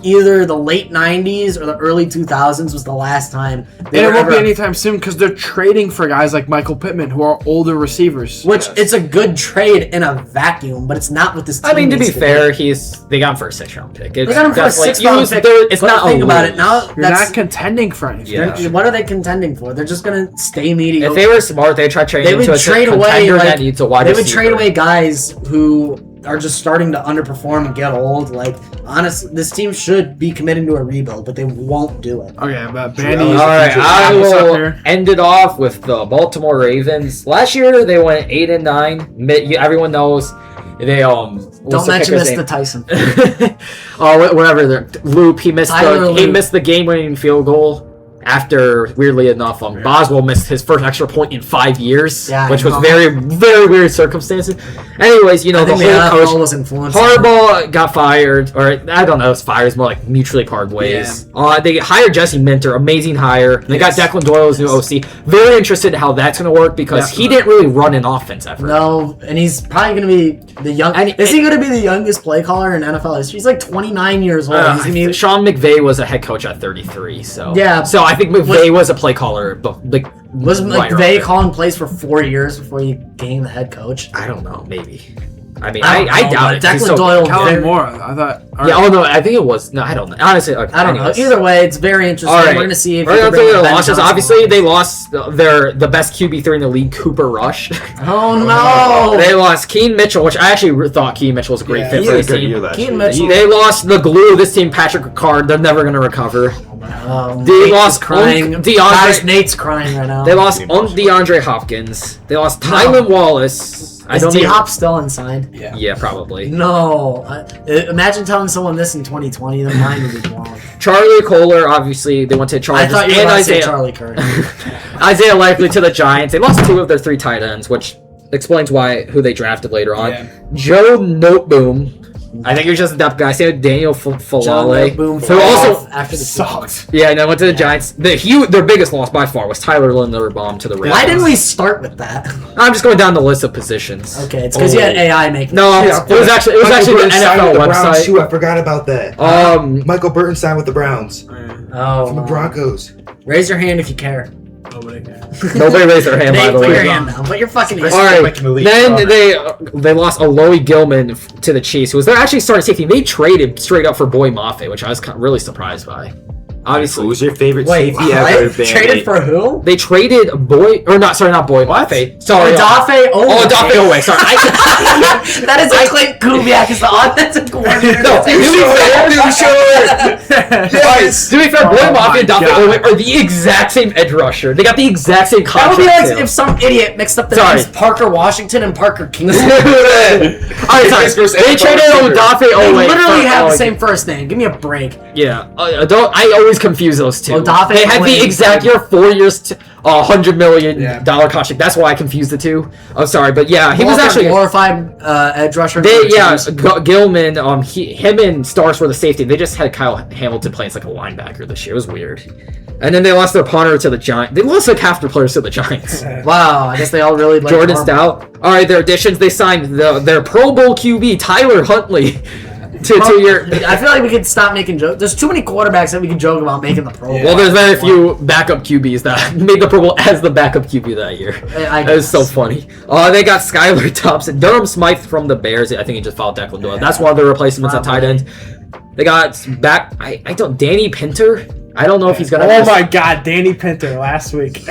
either the late 90s or the early 2000s was the last time they And it were won't be ever- anytime soon because they're trading for guys like Michael Pittman who are older receivers. Which it's a good trade in a vacuum, but it's not what this team I mean, to be needs fair, do. they got him for a 6th-round pick. It's They got him for a definitely- 6th-round pick. It's but not think a about lose. it now. You're That's not contending for anything. Yeah. what are they contending for? They're just gonna stay mediocre. If they were smart, they'd try trading They him to would a trade away contender that like needs a wide they would receiver. trade away guys who are just starting to underperform and get old. Like honestly, this team should be committing to a rebuild, but they won't do it. Okay, but All Bandy. Alright, I Wrap us up will here. end it off with the Baltimore Ravens. Last year they went 8-9. Everyone knows they what's Don't the mention kicker's this to name? Tyson. Whatever. Loop. He missed Tyler Loop. missed the game-winning field goal. After, weirdly enough, Boswell missed his first extra point in 5 years, Yeah, which I was know. very, very weird circumstances. Anyways, the I think whole the coach NFL was influenced. Harbaugh got fired, or I don't know, it's fired. It's more like mutually parted ways. They hired Jesse Minter, amazing hire. They got Declan Doyle as new OC. Very interested in how that's going to work because he didn't really run an offense ever. No, and he's probably going to be the young. Is he going to be the youngest play caller in NFL history? He's like 29 years old. He's gonna be, Sean McVay was a head coach at 33, so Yeah. So I think McVay was a play caller, but like was right McVay around calling plays for 4 years before he became the head coach? I don't know, maybe. I mean, I don't I know, doubt but it. He's Declan so- Doyle- Kellen very- Moore. I thought. Yeah, oh no, I think it was. No, I don't know. Honestly, okay, I don't anyways. know. Either way, it's very interesting. All right. We're going to see if We're he gonna can bring through Ben the losses. Johnson. Obviously, they lost the best QB3 in the league, Cooper Rush. Oh no! They lost Keen Mitchell, which I actually thought Keen Mitchell was a great Yeah, fit he for had a this good team. year last Keaton year. Mitchell. They lost the glue of this team, Patrick Ricard. They're never gonna recover. They Nate lost is crying. DeAndre- Guys, Nate's crying right now. They lost DeAndre Hopkins. They lost Tylan Wallace. I Is don't even. D-Hop still unsigned? Yeah, probably. No. Imagine telling someone this in 2020. Their mind would be blown. Charlie Kohler, obviously, they went to I Chargers thought you were and going to say Isaiah. Charlie Kirk. Isaiah Likely to the Giants. They lost 2 of their 3 tight ends, which explains who they drafted later on. Yeah. Joe Noteboom. I think he was just a depth guy. Same with Daniel Falale. Boom. Who also after the Sucked. yeah, and I went to the Giants. Their biggest loss by far was Tyler Linderbaum to the Ravens. Why didn't we start with that? I'm just going down the list of positions. Okay, it's because you had AI making. No, Yeah, it was actually the Burton signed NFL with the Browns website. too. I forgot about that. Michael Burton signed with the Browns Oh, from the Broncos. raise your hand if you care. Nobody cares. Nobody raised their hand, by Nate, the put your way. hand down. Put your fucking All hand. right. All Making the right. league Then stronger. they lost Aloy Gilman to the Chiefs, who was their actually starting safety. They traded straight up for Boy Mafe, which I was really surprised by. Obviously, Who's your favorite Wait, safety ever? what? Traded for who? they traded not Boy Mafe. Sorry, Dafe Owe. Dafe Owe. Sorry, That is Clint Kubiak is the offensive coordinator. No, to be fair, Yes. To be fair, Boy Oh Mafia my and Dafe God. Owe are the exact same edge rusher. They got the exact same That contract. would be like too. if some idiot mixed up the Sorry. names Parker Washington and Parker Kingston. Alright, sorry. His first They NFL traded receiver. Dafe They Owe. literally for- have oh, the same first name. Give me a break. Yeah, I always confuse those two. Dafe They had Owe the and- exact year, 4 years, $100 million Yeah. contract. That's why I confused the two. I'm sorry, but yeah, he was Both are actually. glorified edge rusher. Gilman, him and Starks were the safety. They just had Kyle Hamilton playing as like a linebacker this year. It was weird. And then they lost their punter to the Giants. They lost like half their players to the Giants. Wow, I guess they all really like Jordan Harbaugh. Stout. All right, their additions. They signed their Pro Bowl QB Tyler Huntley to 2 year. I feel like we could stop making jokes. There's too many quarterbacks that we can joke about making the Pro Bowl. Well, there's very few backup QBs that made the Pro Bowl as the backup QB that year. I That was so guess. funny. They got Skylar Thompson, Durham Smythe from the Bears. I think he just followed Declan Doyle. That's one of the replacements at tight end. They got back. I don't. Danny Pinter. I don't know if he's gonna. Oh my God, Danny Pinter last week.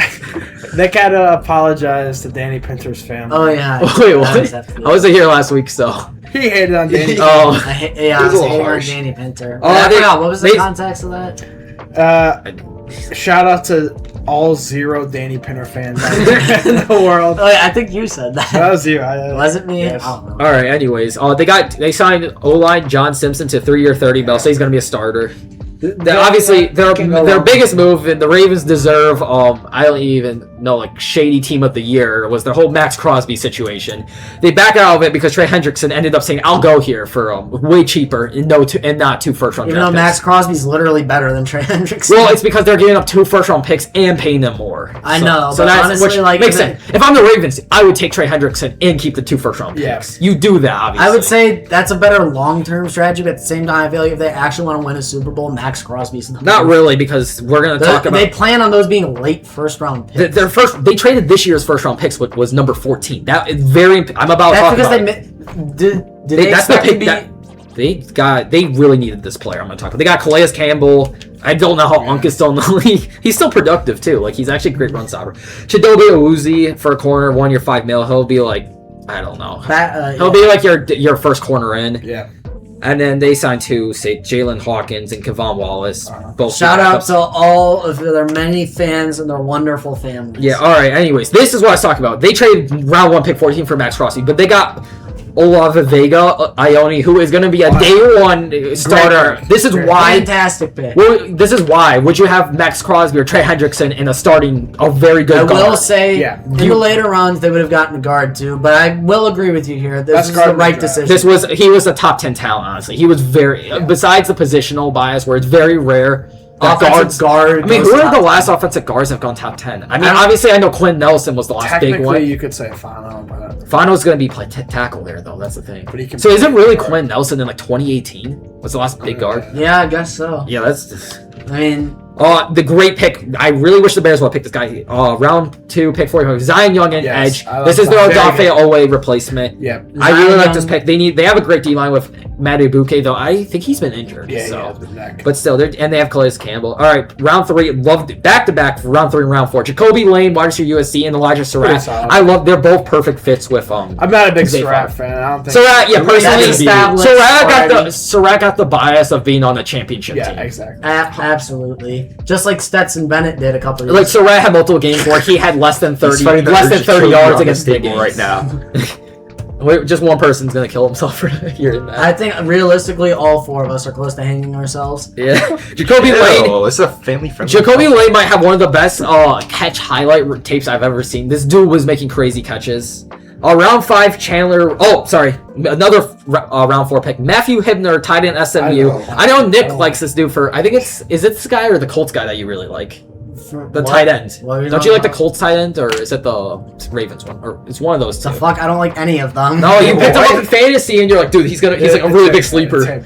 Nick had to apologize to Danny Pinter's family. Oh yeah. Wait, That what? was hefty. I wasn't here last week, so. He hated on Danny. Oh. I It was was a little hating on harsh. Danny Pinter. Oh, I they- forgot, what was the they- context of that? Shout out to all 0 Danny Pinter fans out there in the world. Oh, yeah, I think you said that. That was you. Was it me? Yes. I don't know. All right. Anyways, they signed O-line John Simpson to 3-year, $30 million. So he's gonna be a starter. Obviously, their biggest move, and the Ravens deserve. I don't even know, like shady team of the year was their whole Max Crosby situation. They back out of it because Trey Hendrickson ended up saying, "I'll go here for way cheaper and not 2 first-round Even though draft Max picks." Crosby's literally better than Trey Hendrickson. Well, it's because they're giving up 2 first-round picks and paying them more. I know, So but that's honestly, which like, makes if it- sense. If I'm the Ravens, I would take Trey Hendrickson and keep the 2 first-round picks. Yes. You do that, obviously. I would say that's a better long-term strategy, but at the same time, I feel like if they actually want to win a Super Bowl, Max Crosby's the not really, because we're gonna talk about. They plan on those being late first-round picks. They traded this year's first round picks, which was number 14. That is very. I'm about to talk That's about. because did they That's the expect to pick be? that they really needed this player. I'm gonna talk about. They got Calais Campbell. I don't know how Unk is still in the league. He's still productive too. Like he's actually a great run stopper. Chidobe Awuzie for a corner, 1 year, $5 million. He'll be like, I don't know. He'll be like your first corner in. Yeah. And then they signed 2, say Jalen Hawkins and Kevon Wallace. Both Shout out backups. to all of their many fans and their wonderful families. Yeah, all right. Anyways, this is what I was talking about. They traded round 1 pick 14 for Max Crosby, but they got Olave Vega Ione, who is going to be a day 1 starter. pick. This is why. Fantastic pick. Well, this is why. Would you have Max Crosby or Trey Hendrickson in a very good I guard? will say, Yeah. in the later rounds, they would have gotten a guard too, but I will agree with you here. This Best is guard the in the right draft. decision. He was a top 10 talent, honestly. He was very, besides the positional bias where it's very rare. that Offensive guard. I mean, goes who are top the 10. last offensive guards that have gone top 10? I mean, obviously, I know Quinn Nelson was the last big Technically, one. you could say Fano, but Fano's going to be tackle there, though. That's the thing. But he can So is it really guard. Quinn Nelson in like 2018? Was the last big guard? Yeah, I guess so. Yeah, that's just... I mean, The great pick. I really wish the Bears would have picked this guy. Round 2, pick 45. Zion Young and Yes, edge. I love This is their that. Very Odafe Owe replacement. yeah. I really Zion like this Young- pick. They have a great D line with Matt Ibuke, though I think he's been injured. Yeah, so. yeah, the neck. But still, they have Calais Campbell. All right, round 3, loved back-to-back for round 3 and round 4. Jacoby Lane, wide receiver USC, and Elijah Pretty Surratt. solid. They're both perfect fits with I'm not a big Zay Surratt Flowers. fan. I don't think. Surratt. Yeah, That's personally, established Surratt got the bias of being on the championship Yeah, team. exactly. absolutely. Just like Stetson Bennett did a couple years Like Surratt had multiple games where he had less than 30 yards against big games. right now. Wait, just one person's gonna kill himself for hearing that. I think realistically, all 4 of us are close to hanging ourselves. Yeah, Jacoby Lane. Oh, this is a family-friendly. Jacoby Lane might have one of the best catch highlight tapes I've ever seen. This dude was making crazy catches. Round 5, Chandler. Oh, sorry, another round 4 pick. Matthew Hibner, tight end SMU. I know Nick likes this dude for. I think is it this guy or the Colts guy that you really like? The tight end. What are you Don't talking you like the about? Colts tight end, or is it the Ravens one, or it's one of those two? The fuck? I don't like any of them. No, you picked him up in fantasy, and you're like, dude, he's like a really big sleeper.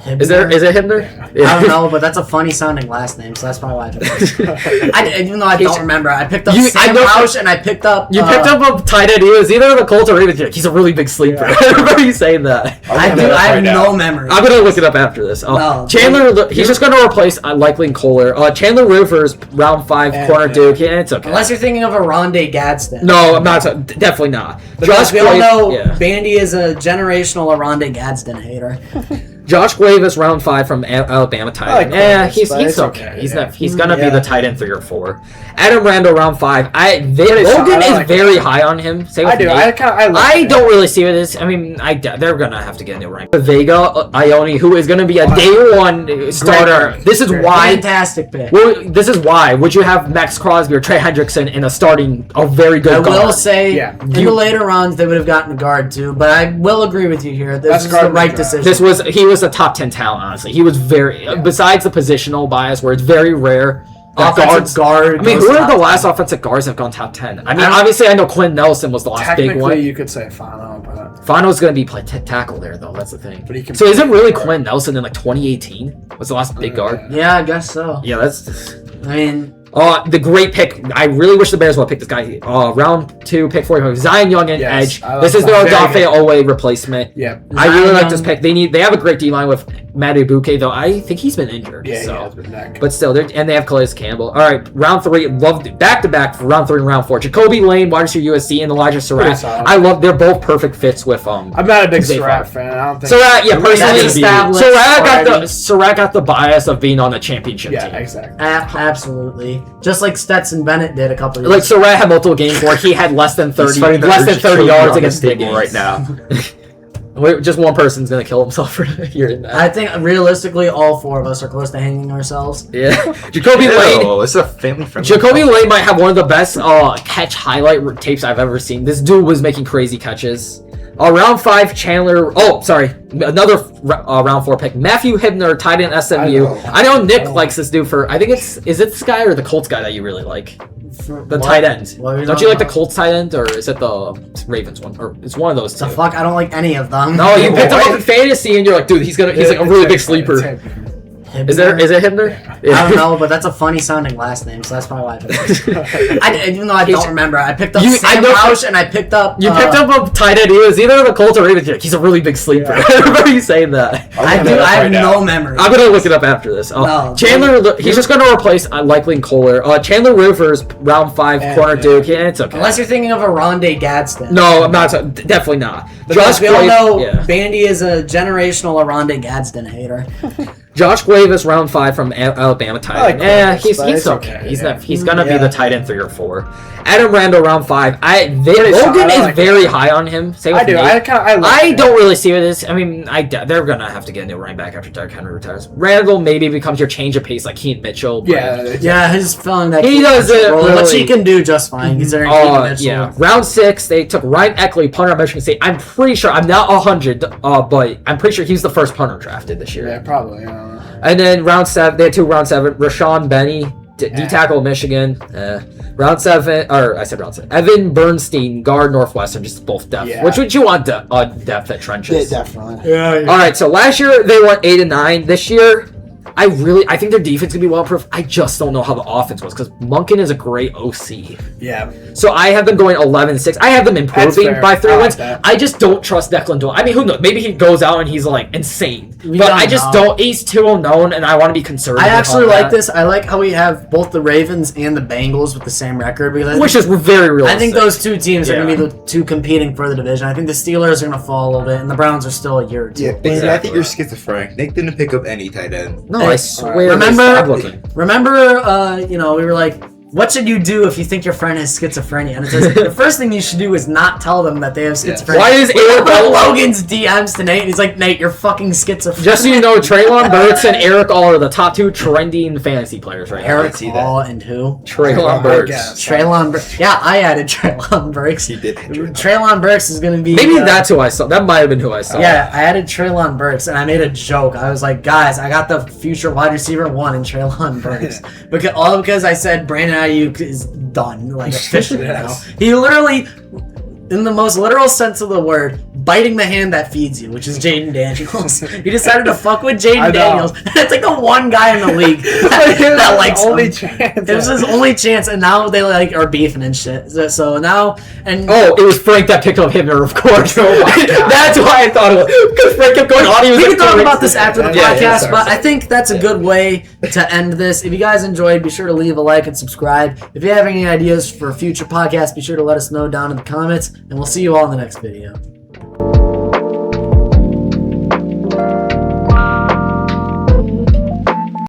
Is it Hibner? I don't know, but that's a funny sounding last name, so that's probably why I picked it. Even though I don't remember, I picked up Sam Roush and I picked up. You picked up a tight end. He was either the Colts or Ravens. You're like, he's a really big sleeper. I remember you saying that. I have no memory. I'm gonna look it up after this. No. Chandler, he's just gonna replace likely Kohler. Chandler Rivers, round 5, corner Duke. Yeah, it's okay. Unless you're thinking of a Rondé Gadsden. No, I'm not. Definitely not. Because we all know yeah. Bandy is a generational Rondé Gadsden hater. Josh Cuevas, round 5 from Alabama tight end. I like He's Cuevas, but it's okay. okay, He's gonna be Yeah. the tight end 3 or 4. Adam Randall, round 5. Logan solid. I is like very him. high on him. Same I with do. Nate. I don't really see what this. I mean, they're gonna have to get a new rank. Vega Ione, who is gonna be a day 1 starter. pick. This is why. Fantastic pick. Well, this is why. Would you have Max Crosby or Trey Hendrickson in a very good I guard? will say, Yeah. in the later rounds, they would have gotten a guard too. But I will agree with you here. This That's is the guard right draft. decision. He was a top 10 talent, honestly. He was very, besides the positional bias where it's very rare. Offensive guard. I mean, goes who are top the 10. last offensive guards that have gone top 10? I mean, obviously, I know Quinn Nelson was the last big Technically, one. you could say Fano, but Fano's going to be tackle there, though. That's the thing. But he can So isn't play really guard. Quinn Nelson in like 2018 was the last big guard? Yeah, I guess so. Yeah, that's. I mean, The great pick. I really wish the Bears would have picked this guy. Round 2, pick 45. Zion Young and Yes, edge. I like This is their that. Very Odafe Owe replacement. Yeah. I really Zion like this Young- pick. They have a great D line with Matty Bouquet, though. I think he's been injured. Yeah, so. he has been neck. But still, and they have Calais Campbell. All right, round 3, loved back-to-back for round 3 and round 4. Jacoby Lane, wide receiver USC, and Elijah Pretty Surratt. solid. They're both perfect fits with I'm not a big Zay Surratt Flowers. fan. I don't think. Surratt. Yeah, That's personally, established Surratt got the bias of being on a championship Yeah, team. exactly. absolutely. Just like Stetson Bennett did a couple of Like years Surratt had multiple games where he had less than 30 yards against big games right now. Just one person's gonna kill himself for hearing that. I think realistically, all 4 of us are close to hanging ourselves. Yeah, Jacoby Lane. This is a family friendly. Jacoby Lane might have one of the best catch highlight tapes I've ever seen. This dude was making crazy catches. Round 5, Chandler. Oh, sorry, another round 4 pick. Matthew Hibner, tight end SMU. I know Nick likes this dude for. I think is it this guy or the Colts guy that you really like? The tight end. What are you Don't talking you like the about? Colts tight end, or is it the Ravens one? Or it's one of those two. The fuck, I don't like any of them. No, you picked him up in fantasy, and you're like, dude, he's like a really big sleeper. Hibner? Is it Hibner? I don't know, but that's a funny sounding last name, so that's probably why I picked it. Even though I don't remember, I picked up Sam Roush and I picked up. You picked up a tight end. He was either the Colts or Ravens. You're like, he's a really big sleeper. I remember you saying that. I have no memory. I'm gonna look it up after this. No. Chandler, he's just gonna replace likely Kohler. Chandler Rivers, round 5, corner Duke. Yeah, it's okay. Unless you're thinking of a Rondé Gadsden. No, I'm not. Definitely not. Because we all know yeah. Bandy is a generational Rondé Gadsden hater. Josh Cuevas, round 5 from Alabama tight I like end. Cuevas, He's but it's okay. okay, He's gonna be Yeah. the tight end 3 or 4. Adam Randall, round 5. Logan I is like very him. high on him. Same I with do. Nate. I don't really see what this. I mean, they're gonna have to get a new running back after Derrick Henry retires. Randall maybe becomes your change of pace like Keaton Mitchell. But Yeah. Yeah, his feeling that He doesn't which he really- can do just fine. He's there. Yeah. Round 6, they took Ryan Eckley, punter at Michigan State. I'm pretty sure, I'm not 100, but I'm pretty sure he's the first punter drafted this year. Yeah, probably. I don't know. And then round 7, they had 2 round 7. Rashawn Benny, D tackle Michigan. Round 7, or I said round 7. Evan Bernstein, guard Northwestern, just both depth. Yeah. Which would you want depth at trenches? Definitely. Yeah. All right, so last year they went 8 and 9. This year, I think their defense can be well improved. I just don't know how the offense was because Monken is a great OC. Yeah. So I have them going 11-6. I have them improving fair. by 3 I like wins. that. I just don't trust Declan Doyle. I mean, who knows? Maybe he goes out and he's like insane. We But don't I just know. don't. He's too unknown, and I want to be conservative. I actually on like that, this. I like how we have both the Ravens and the Bengals with the same record because which is very realistic. I think those two teams are going Yeah. to be the two competing for the division. I think the Steelers are going to fall a little bit, and the Browns are still a year or two. Yeah, Bandy, I Exactly. think you're schizophrenic. Nick didn't pick up any tight end. No, Hey, I swear. remember- I'm looking. Remember, we were like, what should you do if you think your friend has schizophrenia? And it says, the first thing you should do is not tell them that they have schizophrenia. Why is We Eric put All- Logan's DMs to Nate, and he's like, Nate, you're fucking schizophrenic. Just so you know, Traylon Burks and Eric All are the top 2 trending fantasy players right now. Eric see that. Hall and who? Traylon I Burks. guess. Traylon Burks. Yeah, I added Traylon Burks. He did. Traylon Burks is going to be... Maybe that's who I saw. That might have been who I saw. Yeah, I added Traylon Burks, and I made a joke. I was like, guys, I got the future wide receiver 1 in Traylon Burks. because I said Brandon Ayuk is done, like, officially Yes. now. He literally, in the most literal sense of the word, biting the hand that feeds you, which is Jaden Daniels. He decided to fuck with I Jaden know. Daniels. It's like the one guy in the league that likes him. only chance. It was his only chance, and now they like are beefing and shit. So now, and Oh, it was Frank that picked up Hibner, of course. That's why I thought it was. Because Frank kept going on. He was we like, can talk about this after the Yeah, podcast, sorry. but I think that's a good way to end this. If you guys enjoyed, be sure to leave a like and subscribe. If you have any ideas for future podcasts, be sure to let us know down in the comments, and we'll see you all in the next video.